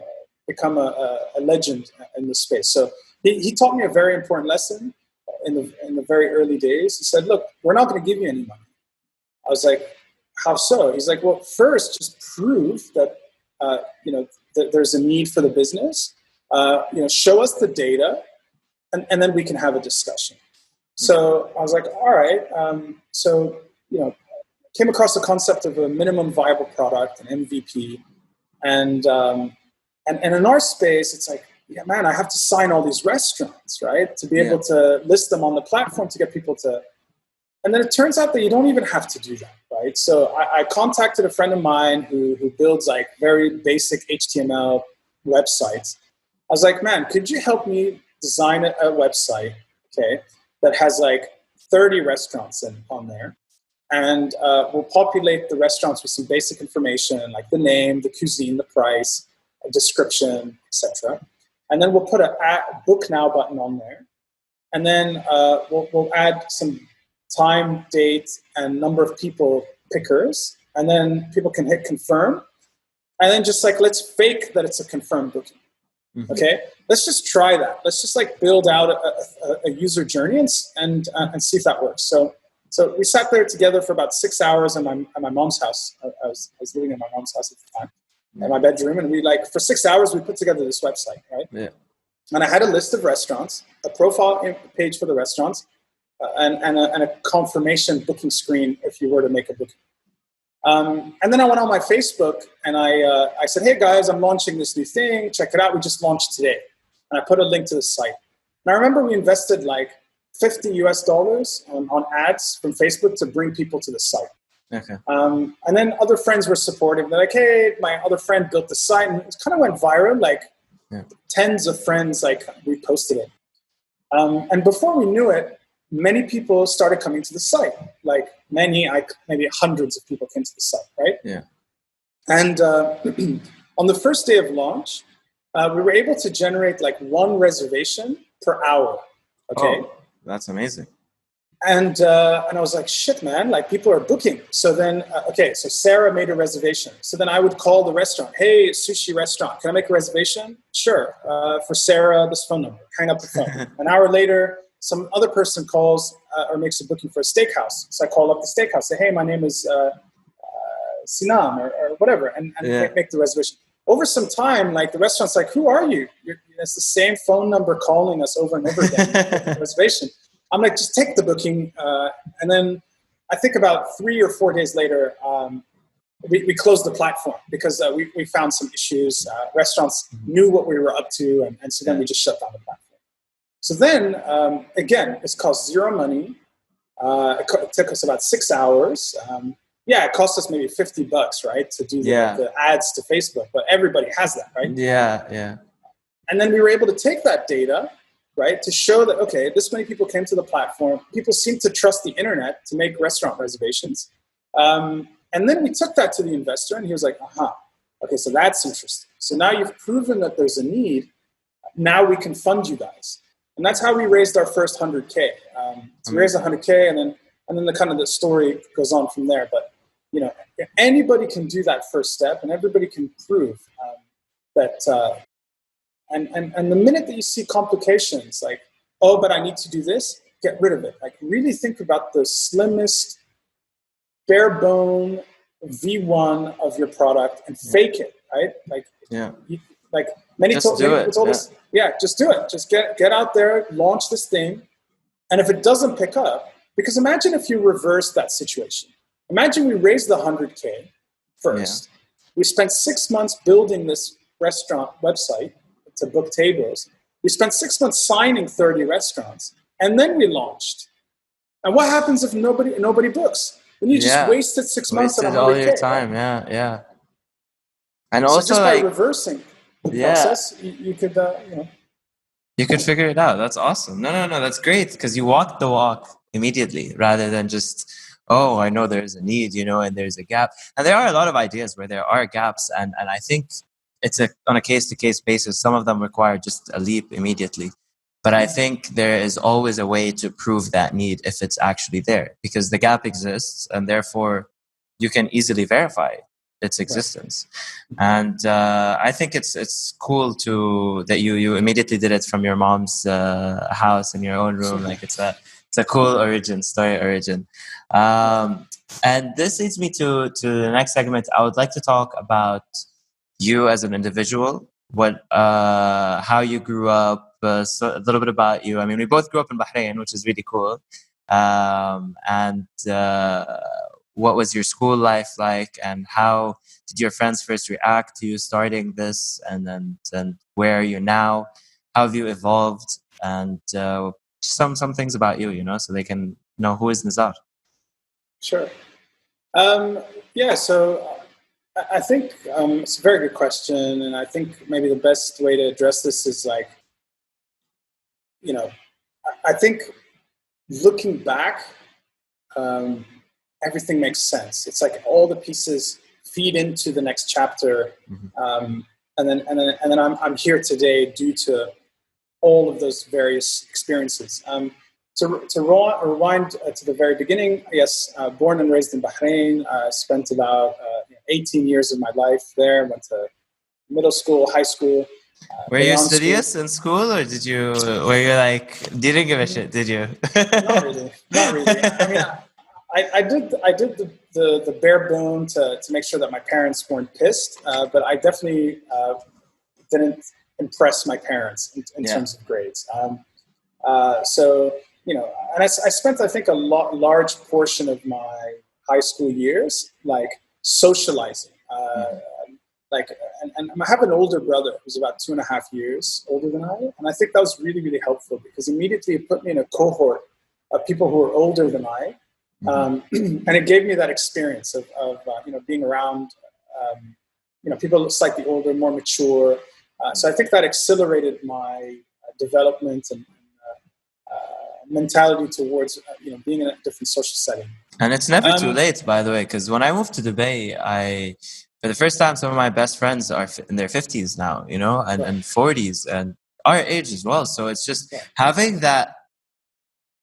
become a legend in this space. So he taught me a very important lesson in the very early days. He said, look, we're not going to give you any money. I was like, how so? He's like, well, first just prove that, that there's a need for the business. Show us the data, and then we can have a discussion. So I was like, all right. came across the concept of a minimum viable product, an MVP. And in our space, it's like, yeah, man, I have to sign all these restaurants, right? To be able to list them on the platform to get people to. And then it turns out that you don't even have to do that, right? So I contacted a friend of mine who builds like very basic HTML websites. I was like, man, could you help me design a website, okay, that has like 30 restaurants on there? And we'll populate the restaurants with some basic information like the name, the cuisine, the price, a description, etc. And then we'll put a book now button on there. And then we'll add some time, date, and number of people pickers. And then people can hit confirm. And then just like, let's fake that it's a confirmed booking. Mm-hmm. Okay, let's just try that. Let's just like build out a user journey and see if that works. So we sat there together for about 6 hours at my mom's house. I was living in my mom's house at the time, in my bedroom, and we like for 6 hours we put together this website, right? Yeah. And I had a list of restaurants, a profile page for the restaurants, and a confirmation booking screen if you were to make a booking. And then I went on my Facebook and I said, hey guys, I'm launching this new thing. Check it out. We just launched today. And I put a link to the site. And I remember we invested like $50 on ads from Facebook to bring people to the site. Okay. And then other friends were supportive. They're like, hey, my other friend built the site, and it kind of went viral. Like tens of friends like reposted it. And before we knew it, many people started coming to the site. Like maybe hundreds of people came to the site, right? Yeah. And on the first day of launch, we were able to generate like 1 reservation per hour. Okay. Oh, that's amazing. And I was like, shit, man, like people are booking. So then, so Sarah made a reservation. So then I would call the restaurant. Hey, sushi restaurant, can I make a reservation? Sure. For Sarah, this phone number. Hang up the phone. An hour later, some other person calls or makes a booking for a steakhouse. So I call up the steakhouse, say, hey, my name is Sinam or whatever, and make the reservation. Over some time, like the restaurant's like, who are you? It's the same phone number calling us over and over again. Reservation. I'm like, just take the booking. And then I think about 3 or 4 days later, we closed the platform because we found some issues. Restaurants knew what we were up to, and so then we just shut down the platform. So then, again, it's cost zero money. It took us about 6 hours. It cost us maybe $50, right, to do the ads to Facebook. But everybody has that, right? Yeah. And then we were able to take that data, right, to show that, okay, this many people came to the platform. People seem to trust the internet to make restaurant reservations. And then we took that to the investor, and he was like, okay, so that's interesting. So now you've proven that there's a need. Now we can fund you guys. And that's how we raised our first 100K. So we raised 100K, and then the story goes on from there. But anybody can do that first step, and everybody can prove that. And the minute that you see complications, like, oh, but I need to do this, get rid of it. Like, really think about the slimmest, bare bone V1 of your product and fake it, right? Many just do it. Just do it. Just get out there, launch this thing. And if it doesn't pick up, because imagine if you reverse that situation. Imagine we raised the 100K first. Yeah. We spent 6 months building this restaurant website to book tables. We spent 6 months signing 30 restaurants, and then we launched. And what happens if nobody books? Then you just wasted 6 months and 100K. All your time, yeah. And so also, just by reversing the process, you could, You could figure it out. That's awesome. No, that's great because you walked the walk immediately rather than just, oh, I know there's a need, and there's a gap. And there are a lot of ideas where there are gaps, and I think it's on a case-to-case basis. Some of them require just a leap immediately. But I think there is always a way to prove that need if it's actually there, because the gap exists, and therefore you can easily verify its existence. And I think it's cool that you immediately did it from your mom's house in your own room. Like it's a cool story origin. And this leads me to the next segment. I would like to talk about you as an individual, how you grew up, so a little bit about you. I mean, we both grew up in Bahrain, which is really cool. And what was your school life like, and how did your friends first react to you starting this, and where are you now? How have you evolved? And some things about you, so they can know who is Nezar. Sure. Yeah, so I think it's a very good question, and I think maybe the best way to address this is like, I think looking back, everything makes sense. It's like all the pieces feed into the next chapter, and then I'm here today due to all of those various experiences. To rewind to the very beginning, yes, born and raised in Bahrain, spent about 18 years of my life there. Went to middle school, high school. Were you studious in school, or were you like, didn't give a shit, did you? Not really. I mean, I did the bare bone to make sure that my parents weren't pissed, but I definitely didn't impress my parents in terms of grades. So, and I spent, I think, a large portion of my high school years like socializing. And I have an older brother who's about 2.5 years older than I, and I think that was really, really helpful because immediately it put me in a cohort of people who were older than I, and it gave me that experience of being around people slightly older, more mature. So I think that accelerated my development and mentality towards being in a different social setting. And it's never too late, by the way, because when I moved to Dubai, for the first time, some of my best friends are in their 50s now, and 40s, and our age as well. So it's just having that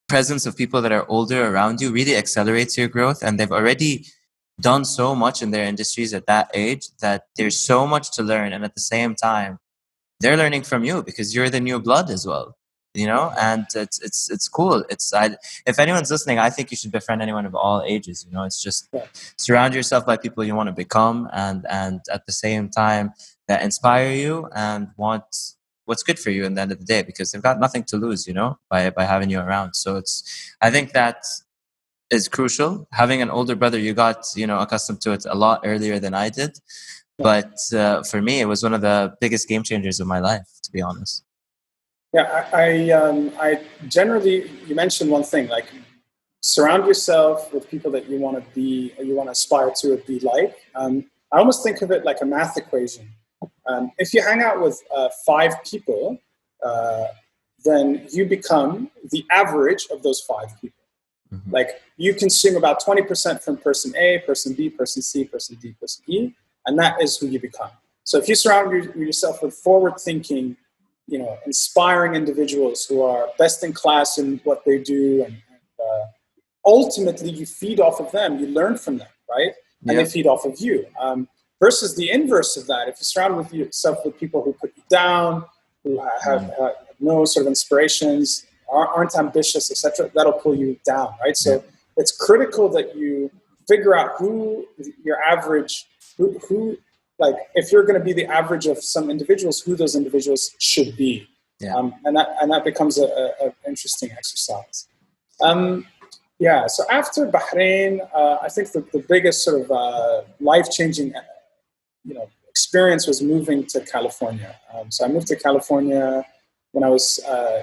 presence of people that are older around you really accelerates your growth, and they've already done so much in their industries at that age that there's so much to learn, and at the same time they're learning from you because you're the new blood as well, and it's cool. If anyone's listening, I think you should befriend anyone of all ages. It's just surround yourself by people you want to become, and at the same time that inspire you and want what's good for you in the end of the day, because they've got nothing to lose, by having you around. So I think that is crucial. Having an older brother, you got accustomed to it a lot earlier than I did, but for me it was one of the biggest game changers of my life, to be honest. Yeah, I generally, you mentioned one thing, like surround yourself with people that you want to be, or you want to aspire to or be like. I almost think of it like a math equation. If you hang out with 5 people, then you become the average of those 5 people. Like you consume about 20% from person A, person B, person C, person D, person E, and that is who you become. So if you surround yourself with forward-thinking, inspiring individuals who are best in class in what they do, and ultimately you feed off of them, you learn from them, right? And they feed off of you. Versus the inverse of that, if you surround yourself with people who put you down, who have no sort of inspirations, aren't ambitious, etc., that'll pull you down, right? So it's critical that you figure out who your average, who like if you're going to be the average of some individuals, who those individuals should be, and that becomes a interesting exercise. So after Bahrain, I think the biggest sort of life-changing, experience was moving to California. So I moved to California when I was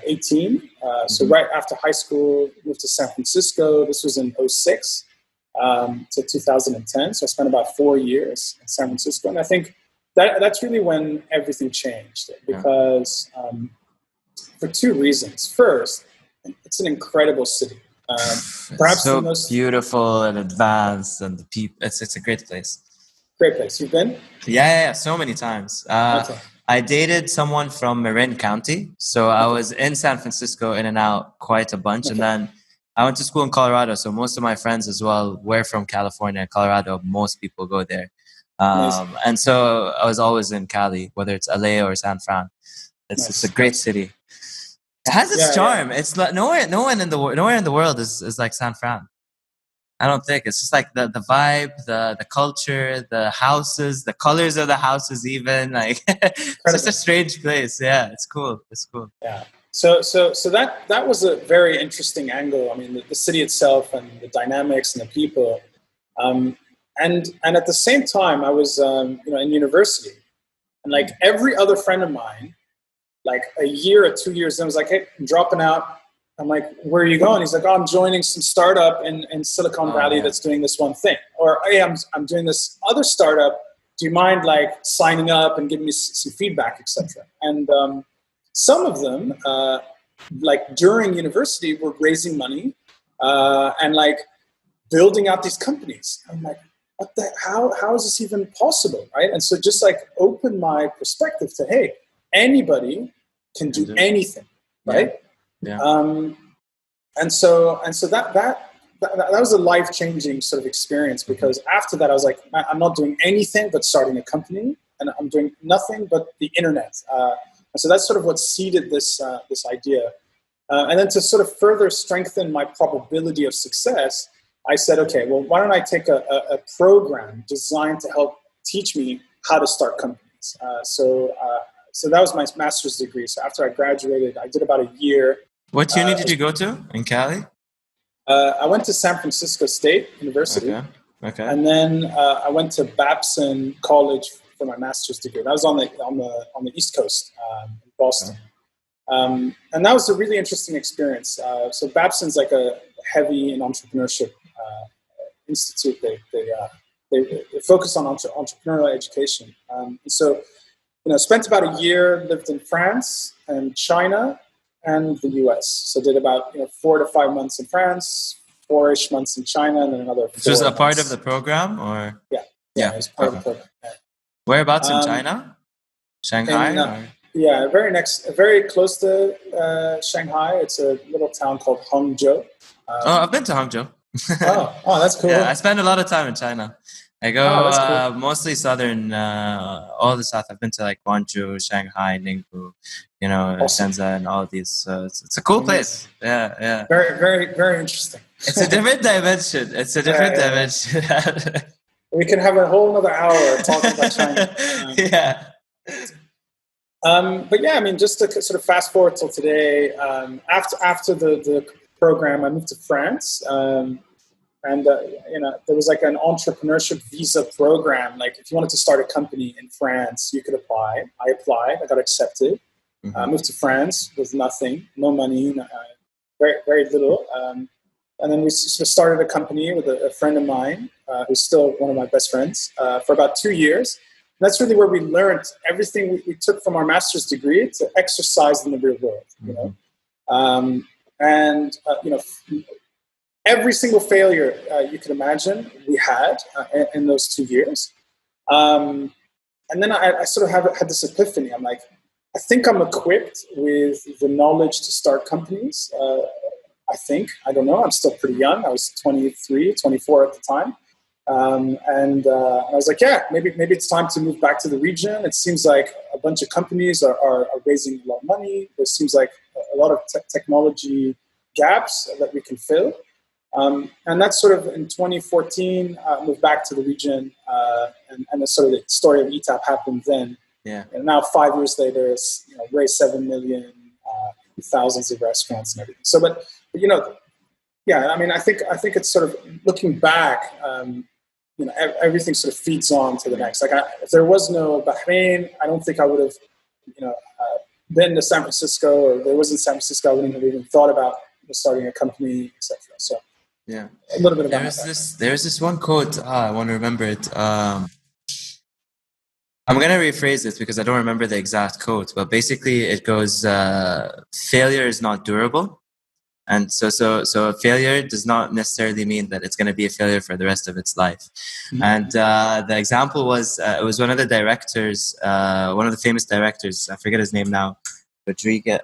18. So right after high school, moved to San Francisco. This was in 2006 to 2010. So I spent about 4 years in San Francisco. And I think that's really when everything changed, because for 2 reasons. First, it's an incredible city. Perhaps so the most beautiful and advanced, and the people. It's a great place. Great place. You've been? Yeah, so many times. Okay. I dated someone from Marin County, so I was in San Francisco in and out quite a bunch, and then I went to school in Colorado, so most of my friends as well were from California. Colorado, most people go there, and so I was always in Cali, whether it's LA or San Fran. It's a great city. It has its charm. It's like nowhere in the world is like San Fran. I don't think. It's just like the vibe, the culture, the houses, the colors of the houses, even like it's just a strange place. Yeah, it's cool. It's cool. Yeah. So that was a very interesting angle. I mean, the city itself and the dynamics and the people. And at the same time, I was in university, and like every other friend of mine, like a year or 2 years, I was like, hey, I'm dropping out. I'm like, where are you going? He's like, oh, I'm joining some startup in Silicon Valley that's doing this one thing. Or, hey, I'm doing this other startup. Do you mind like signing up and giving me some feedback, etc.? And some of them, like during university, were raising money and like building out these companies. I'm like, what the? How is this even possible, right? And so just like open my perspective to, hey, anybody can do anything, right? And so that was a life-changing sort of experience, because after that I was like, I'm not doing anything but starting a company, and I'm doing nothing but the internet. And so that's sort of what seeded this idea. And then to sort of further strengthen my probability of success, I said, okay, well, why don't I take a program designed to help teach me how to start companies? So that was my master's degree. So after I graduated, I did about a year. What uni did you go to in Cali? I went to San Francisco State University. Okay. And then I went to Babson College for my master's degree. That was on the East Coast, in Boston. Okay. And that was a really interesting experience. So Babson's like a heavy in entrepreneurship institute. They focus on entrepreneurial education. So, spent about a year, lived in France and China and the US. So did about 4 to 5 months in France, 4-ish months in China, and then another 4 months. So was a part of the program, or? Yeah, it was part of the program. Yeah. Whereabouts in China? Shanghai? Yeah, very close to Shanghai. It's a little town called Hangzhou. I've been to Hangzhou. Oh, that's cool. Yeah, I spend a lot of time in China. I go cool. Mostly southern, all the south. I've been to like Guangzhou, Shanghai, Ningbo, awesome. Shenzhen, all of these. So it's a cool place. Yeah. Very, very, very interesting. It's a different dimension. Dimension. We can have a whole other hour talking about China. But yeah, I mean, just to sort of fast forward till today, after the program, I moved to France. And there was like an entrepreneurship visa program. Like if you wanted to start a company in France, you could apply. I applied. I got accepted. Moved to France with nothing, no money, very, very little. And then we sort of started a company with a friend of mine, who's still one of my best friends, for about 2 years. And that's really where we learned everything we took from our master's degree to exercise in the real world. Every single failure you could imagine we had in those 2 years. And then I sort of had this epiphany. I'm like, I think I'm equipped with the knowledge to start companies. I don't know. I'm still pretty young. I was 23, 24 at the time. And I was like, yeah, maybe it's time to move back to the region. It seems like a bunch of companies are raising a lot of money. There seems like a lot of technology gaps that we can fill. And that's sort of in 2014, moved back to the region, and the sort of the story of ETAP happened then. Yeah. And now 5 years later, it's raised 7 million, thousands of restaurants and everything. So, but yeah, I mean, I think it's sort of looking back, everything sort of feeds on to the next. Like if there was no Bahrain, I don't think I would have, been to San Francisco, or if there wasn't San Francisco, I wouldn't have even thought about starting a company, etc. So. Yeah, a little bit about there's this one quote. I want to remember it. I'm gonna rephrase it because I don't remember the exact quote, but basically it goes: "Failure is not durable," and so failure does not necessarily mean that it's gonna be a failure for the rest of its life. Mm-hmm. And the example was it was one of the directors, one of the famous directors. I forget his name now, Rodriguez.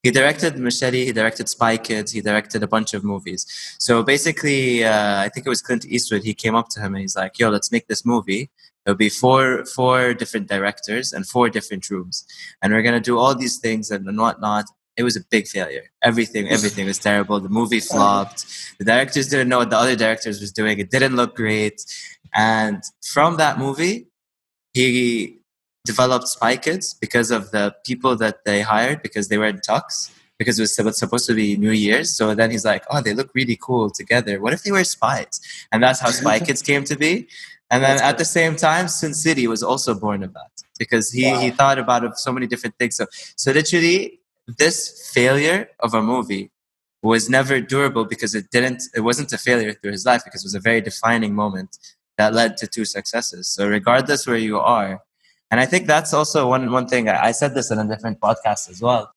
He directed Machete, he directed Spy Kids, he directed a bunch of movies. So basically, I think it was Clint Eastwood. He came up to him and he's like, yo, let's make this movie. There'll be four different directors and 4 different rooms. And we're going to do all these things and whatnot. It was a big failure. Everything was terrible. The movie flopped. The directors didn't know what the other directors was doing. It didn't look great. And from that movie, he developed Spy Kids because of the people that they hired, because they were in tux. because it was supposed to be New Year's. So then he's like, oh, they look really cool together. What if they were spies? And that's how Spy Kids came to be. And then at the same time, Sin City was also born of that, because he thought about it, so many different things. So literally, this failure of a movie was never durable, because it wasn't a failure through his life, because it was a very defining moment that led to two successes. So regardless where you are, and I think that's also one thing. I said this in a different podcast as well.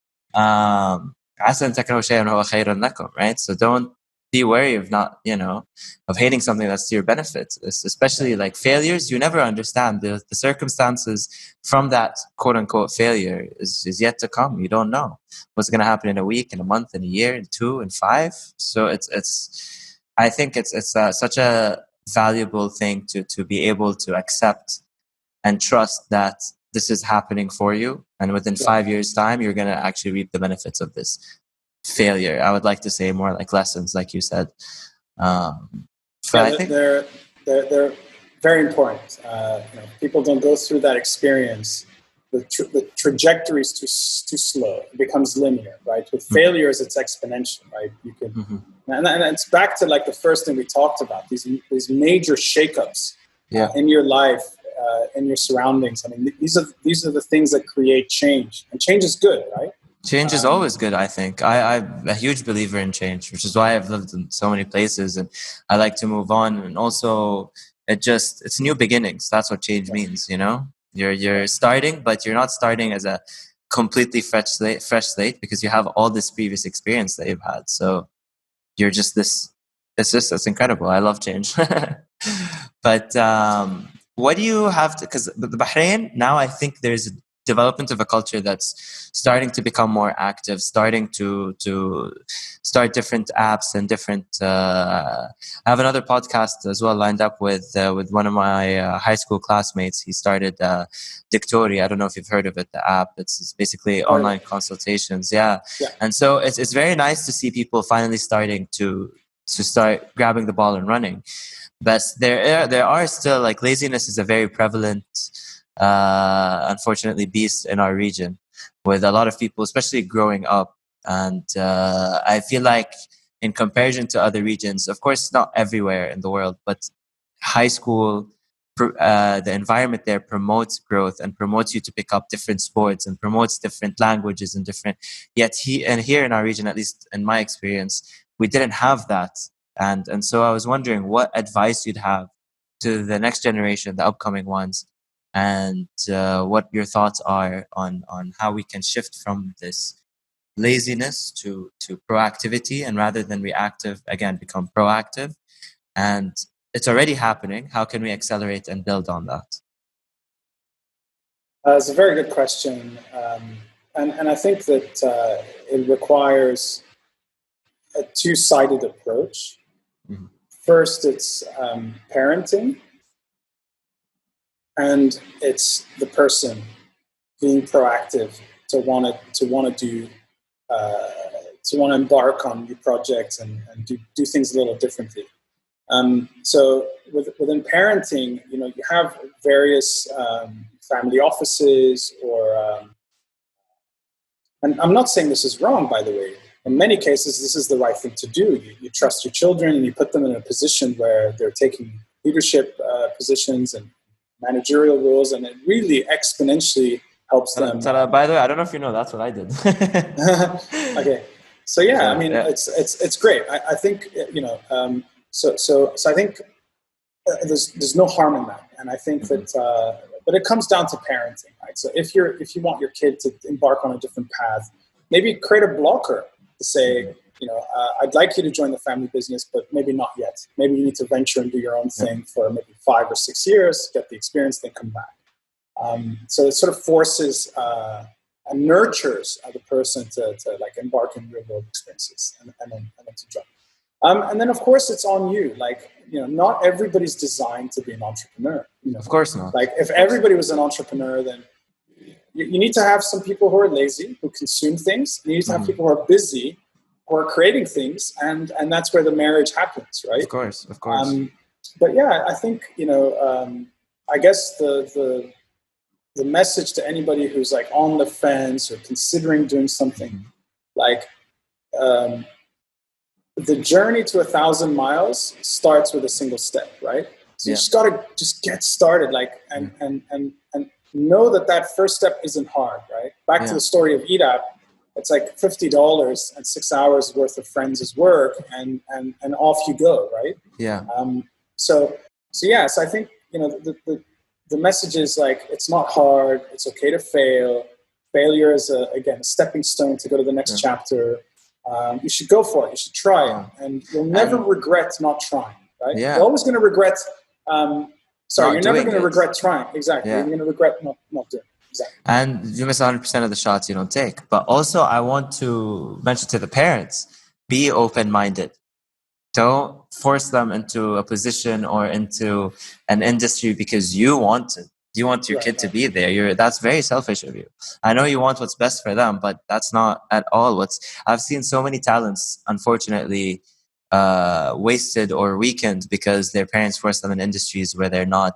عسى أن تكرهوا شيئا وهو خير لكم, right? So don't be wary of of hating something that's to your benefit. Especially like failures, you never understand the circumstances from that quote unquote failure is yet to come. You don't know what's going to happen in a week, in a month, in a year, in 2, in 5. So I think it's such a valuable thing to be able to accept and trust that this is happening for you, and within 5 years' time, you're going to actually reap the benefits of this failure. I would like to say more like lessons, like you said. I think they're very important. People don't go through that experience. The trajectory is too slow. It becomes linear, right? With failures, it's exponential, right? You can, and it's back to like the first thing we talked about. These major shakeups in your life. In your surroundings. I mean, these are the things that create change, and change is good, right? Change is always good, I think. I'm a huge believer in change, which is why I've lived in so many places, and I like to move on. And also, it's new beginnings. That's what change means, You're starting, but you're not starting as a completely fresh slate, because you have all this previous experience that you've had. So you're just this. It's incredible. I love change. But what do you have to, because the Bahrain now, I think there's a development of a culture that's starting to become more active, starting to start different apps and different I have another podcast as well lined up with one of my high school classmates. He started Dictori. I don't know if you've heard of it, the app. It's basically online consultations. And so it's very nice to see people finally starting to start grabbing the ball and running. But there are still, like, laziness is a very prevalent, unfortunately, beast in our region, with a lot of people, especially growing up. And I feel like in comparison to other regions, of course, not everywhere in the world, but high school, the environment there promotes growth and promotes you to pick up different sports and promotes different languages and different. Yet here in our region, at least in my experience, we didn't have that. And so I was wondering what advice you'd have to the next generation, the upcoming ones, and what your thoughts are on how we can shift from this laziness to proactivity, and rather than reactive, again, become proactive. And it's already happening. How can we accelerate and build on that? It's a very good question. And I think that it requires a two-sided approach. Mm-hmm. First, it's parenting, and it's the person being proactive to want to embark on new projects and do things a little differently. So within parenting, you have various family offices, and I'm not saying this is wrong, by the way. In many cases, this is the right thing to do. You trust your children, and you put them in a position where they're taking leadership positions and managerial roles, and it really exponentially helps them. By the way, I don't know if you know, that's what I did. Okay, so I mean, it's great. I think So I think there's no harm in that, and I think that. But it comes down to parenting, right? So if you want your kid to embark on a different path, maybe create a blocker to say, I'd like you to join the family business, but maybe not yet. Maybe you need to venture and do your own thing for maybe 5 or 6 years, get the experience, then come back. So it sort of forces and nurtures the person to like embark in real world experiences and then to join. And then, of course, it's on you. Like, not everybody's designed to be an entrepreneur. Of course not. Like, if everybody was an entrepreneur, then you need to have some people who are lazy, who consume things. You need to have people who are busy, who are creating things, and that's where the marriage happens, right? Of course. But I think I guess the message to anybody who's like on the fence or considering doing something. like the journey to 1,000 miles starts with a single step, right? So you just gotta just get started, like, and know that first step isn't hard, right? Back to the story of EDAP, it's like $50 and 6 hours worth of friends' work, and off you go, right? Yeah. So I think, you know, the message is like, it's not hard. It's okay to fail. Failure is again a stepping stone to go to the next chapter. You should go for it. You should try it, and you'll never regret not trying. Right? Yeah. You're always going to regret. You're never going to regret trying. Exactly. Yeah. You're going to regret not doing it. Exactly. And you miss 100% of the shots you don't take. But also, I want to mention to the parents: be open-minded. Don't force them into a position or into an industry because you want it. You want your kid to be there. That's very selfish of you. I know you want what's best for them, but that's not at all I've seen so many talents, unfortunately, wasted or weakened because their parents force them in industries where they're not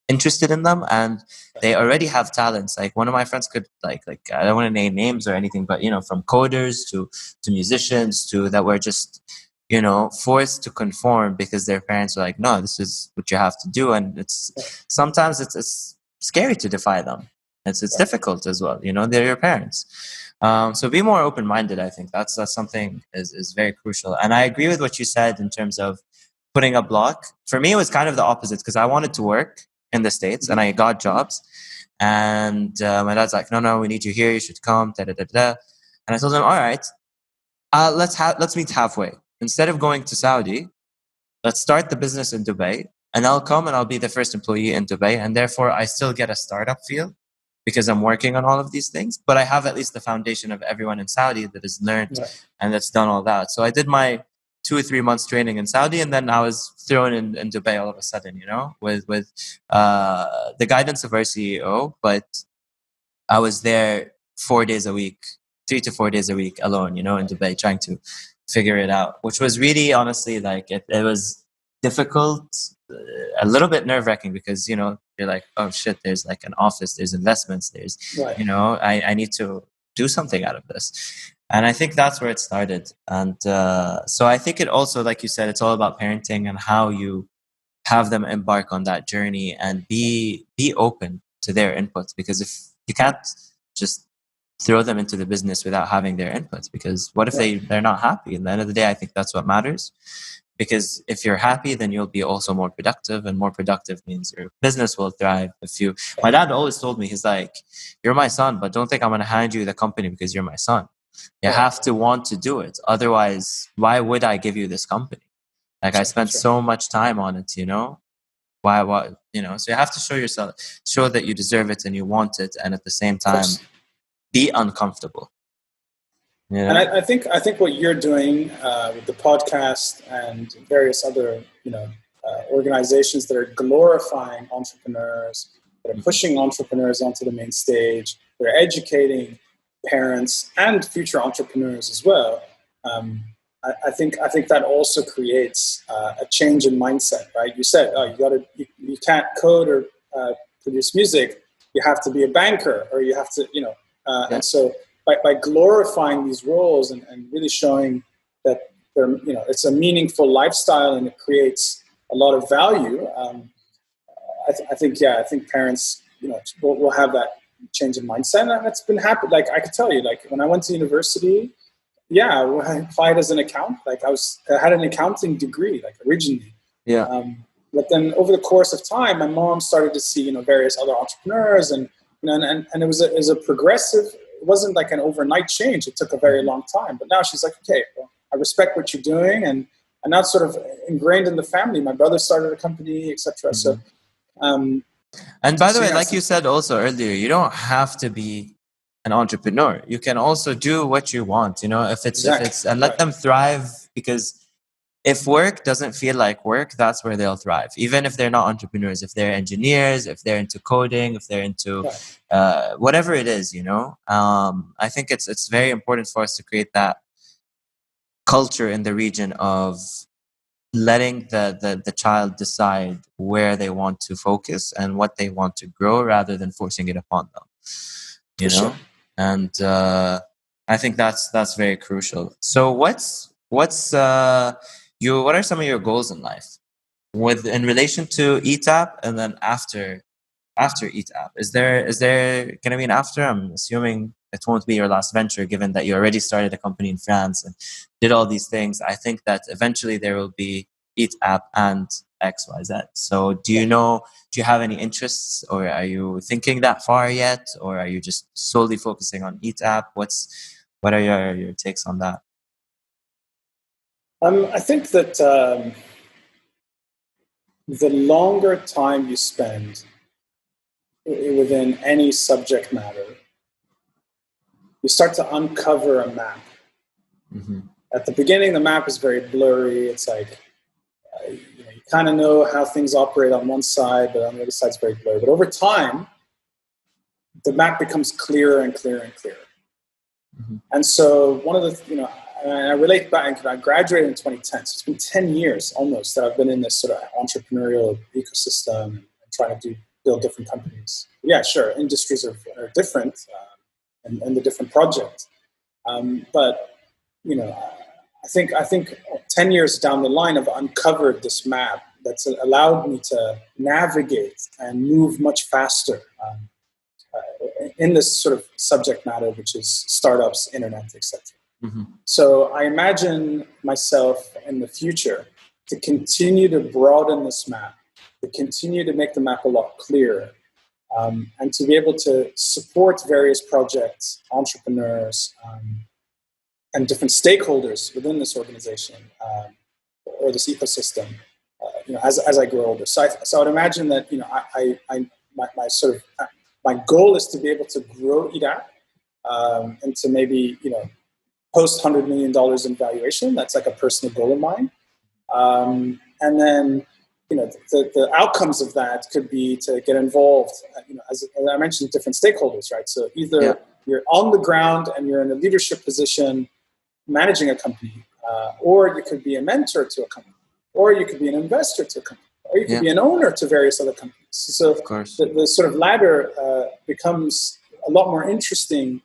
interested in them, and they already have talents. Like one of my friends could like I don't want to name names or anything, but you know, from coders to musicians to that were just, you know, forced to conform because their parents were like, no, this is what you have to do. And it's sometimes it's scary to defy them. It's difficult as well. You know, they're your parents. So be more open-minded. I think that's something is very crucial. And I agree with what you said in terms of putting a block. For me, it was kind of the opposite because I wanted to work in the States and I got jobs. And my dad's like, no, we need you here. You should come. Da, da, da, da. And I told him, all right, let's meet halfway. Instead of going to Saudi, let's start the business in Dubai, and I'll come and I'll be the first employee in Dubai. And therefore, I still get a startup feel because I'm working on all of these things. But I have at least the foundation of everyone in Saudi that has learned and that's done all that. So I did my 2 or 3 months training in Saudi, and then I was thrown in Dubai all of a sudden, you know, with the guidance of our CEO. But I was there 4 days a week, 3 to 4 days a week alone, you know, in Dubai, trying to figure it out, which was really, honestly, like it was difficult, a little bit nerve-wracking because, you know, you're like, oh shit, there's like an office, there's investments, there's, you know, I need to do something out of this. And I think that's where it started. And so I think it also, like you said, it's all about parenting and how you have them embark on that journey and be open to their inputs, because if you can't just throw them into the business without having their inputs, because what if they're not happy? At the end of the day, I think that's what matters, because if you're happy, then you'll be also more productive, and more productive means your business will thrive. My dad always told me, he's like, you're my son, but don't think I'm going to hand you the company because you're my son. You have to want to do it. Otherwise, why would I give you this company? Like I spent so much time on it, you know, why, you know, so you have to show that you deserve it and you want it. And at the same time, be uncomfortable. Yeah. And I think what you're doing with the podcast and various other, you know, organizations that are glorifying entrepreneurs, that are pushing entrepreneurs onto the main stage, that are educating parents and future entrepreneurs as well. I think that also creates a change in mindset, right? You said, you can't code or produce music. You have to be a banker, or you have to, you know, and so. By glorifying these roles and really showing that they're, you know, it's a meaningful lifestyle and it creates a lot of value. I think parents, you know, will have that change in mindset, and it's been happening. Like I could tell you, like when I went to university, when I applied as an accountant, like I had an accounting degree, like originally. Yeah. But then over the course of time, my mom started to see, you know, various other entrepreneurs, and you know, and it was a progressive. It wasn't like an overnight change. It took a very long time. But now she's like, okay, well, I respect what you're doing. And that's sort of ingrained in the family. My brother started a company, etc. So, and by the way, like you said also earlier, you don't have to be an entrepreneur. You can also do what you want, you know, if it's and let them thrive, because if work doesn't feel like work, that's where they'll thrive. Even if they're not entrepreneurs, if they're engineers, if they're into coding, if they're into whatever it is, you know. I think it's very important for us to create that culture in the region of letting the child decide where they want to focus and what they want to grow, rather than forcing it upon them. You know, and I think that's very crucial. So what are some of your goals in life with in relation to ETAP and then after ETAP? Is there going to be an after? I'm assuming it won't be your last venture, given that you already started a company in France and did all these things. I think that eventually there will be ETAP and XYZ. So do you have any interests, or are you thinking that far yet, or are you just solely focusing on ETAP? What are your takes on that? I think that the longer time you spend within any subject matter, you start to uncover a map. Mm-hmm. At the beginning, the map is very blurry. It's like, you kind of know how things operate on one side, but on the other side, it's very blurry. But over time, the map becomes clearer and clearer and clearer. Mm-hmm. And so one of the, and I relate back, I graduated in 2010. So it's been 10 years almost that I've been in this sort of entrepreneurial ecosystem and trying to build different companies. Yeah, sure, industries are different and the different projects. But, I think 10 years down the line, I've uncovered this map that's allowed me to navigate and move much faster in this sort of subject matter, which is startups, internet, etc. Mm-hmm. So I imagine myself in the future to continue to broaden this map, to continue to make the map a lot clearer, and to be able to support various projects, entrepreneurs, and different stakeholders within this organization or this ecosystem, as I grow older. So I would imagine that my goal is to be able to grow EDAP and to maybe post $100 million in valuation. That's like a personal goal of mine. And then the outcomes of that could be to get involved. As I mentioned, different stakeholders, right? So either you're on the ground and you're in a leadership position managing a company, or you could be a mentor to a company, or you could be an investor to a company, or you could be an owner to various other companies. So of course, the sort of ladder becomes a lot more interesting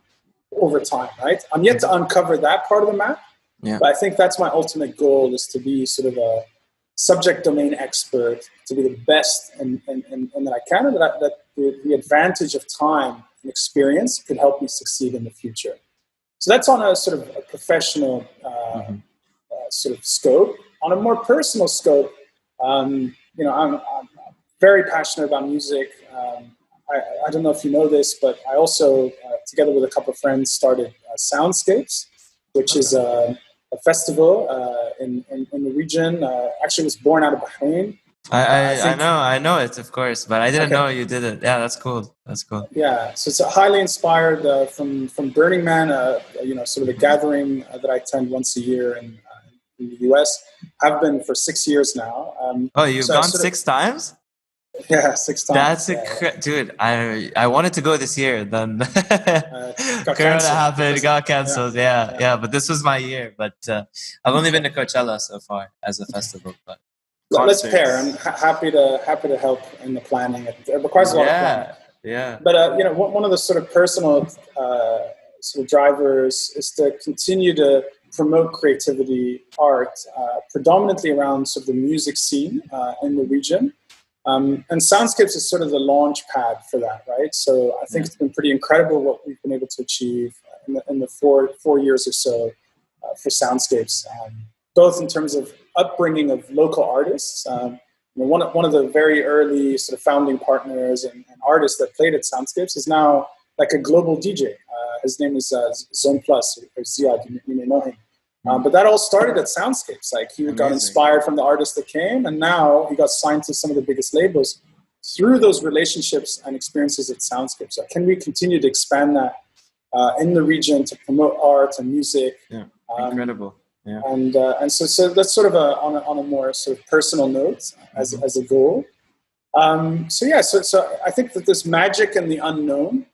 over time, right? I'm yet to uncover that part of the map, but I think that's my ultimate goal, is to be sort of a subject domain expert, to be the best and that I can, and that the advantage of time and experience could help me succeed in the future. So that's on a sort of a professional sort of scope. On a more personal scope, I'm very passionate about music. I don't know if you know this, but I also, together with a couple of friends, started Soundscapes, which is a festival in the region. Actually, was born out of Bahrain. I know it, of course, but I didn't know you did it. Yeah, that's cool. That's cool. Yeah, so it's highly inspired from Burning Man, sort of a gathering that I attend once a year in the US. I've been for 6 years now. You've gone 6 times? Yeah, 6 times. That's dude. I wanted to go this year, then Corona happened, got canceled. Yeah. But this was my year. But I've only been to Coachella so far as a festival. But let's pair. I'm happy to help in the planning. It requires a lot of planning. Yeah. But one of the sort of personal sort of drivers is to continue to promote creativity, art, predominantly around sort of the music scene in the region. And Soundscapes is sort of the launch pad for that, right? So I think it's been pretty incredible what we've been able to achieve in the 4 years or so for Soundscapes, both in terms of upbringing of local artists. One of the very early sort of founding partners and artists that played at Soundscapes is now like a global DJ. His name is Zone Plus, or Ziad, you may know him. But that all started at Soundscapes. Like he got inspired from the artists that came, and now he got signed to some of the biggest labels through those relationships and experiences at Soundscapes. So can we continue to expand that in the region to promote art and music? Yeah, incredible. Yeah. And so that's sort of on a more sort of personal note as a goal. So I think that this magic and the unknown.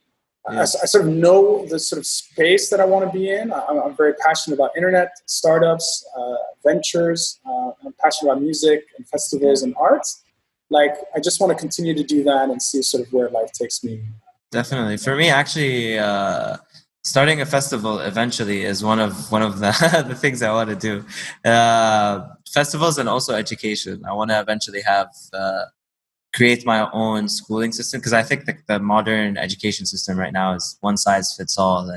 I sort of know the sort of space that I want to be in. I'm very passionate about internet, startups, ventures. I'm passionate about music and festivals and arts. Like, I just want to continue to do that and see sort of where life takes me. Definitely. For me, actually, starting a festival eventually is one of the the things I want to do. Festivals and also education. I want to eventually have create my own schooling system, because I think the modern education system right now is one size fits all,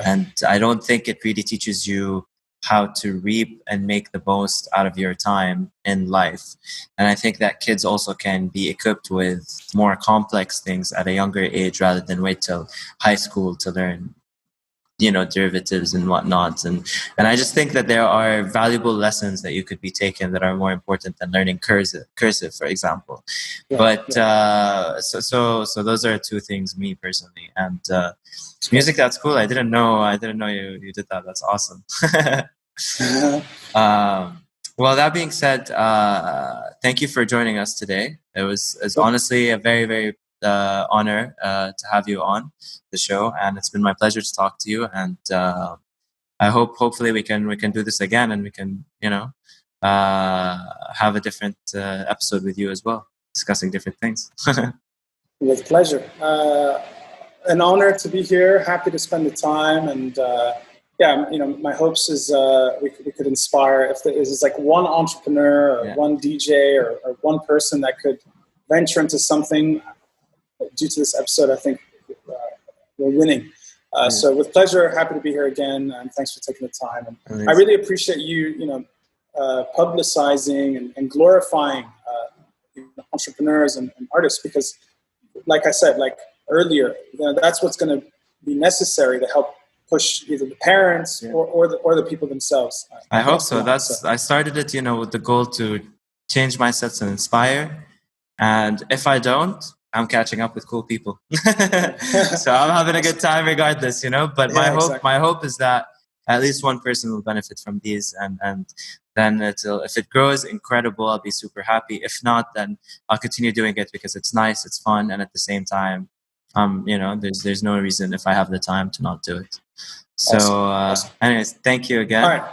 and I don't think it really teaches you how to reap and make the most out of your time in life. And I think that kids also can be equipped with more complex things at a younger age rather than wait till high school to learn, derivatives and whatnot. And I just think that there are valuable lessons that you could be taken that are more important than learning cursive, for example. But so those are two things, me personally. And music, that's cool. I didn't know you did that. That's awesome. Well, that being said, thank you for joining us today. It's honestly a very, very honor to have you on the show, and it's been my pleasure to talk to you. And I hopefully we can do this again, and we can have a different episode with you as well, discussing different things. With pleasure. An honor to be here. Happy to spend the time, and my hopes is we could inspire. If there is like one entrepreneur or one DJ or one person that could venture into something due to this episode, I think we're winning. So with pleasure, happy to be here again, and thanks for taking the time. And I really appreciate you, publicizing and glorifying entrepreneurs and artists, because, like I said, like earlier, that's what's going to be necessary to help push either the parents or the people themselves. I hope so. I started it, with the goal to change mindsets and inspire. And if I don't, I'm catching up with cool people. So I'm having a good time regardless, But my hope is that at least one person will benefit from these, and then if it grows, incredible, I'll be super happy. If not, then I'll continue doing it because it's nice, it's fun, and at the same time, there's no reason if I have the time to not do it. So, anyways, thank you again. All right.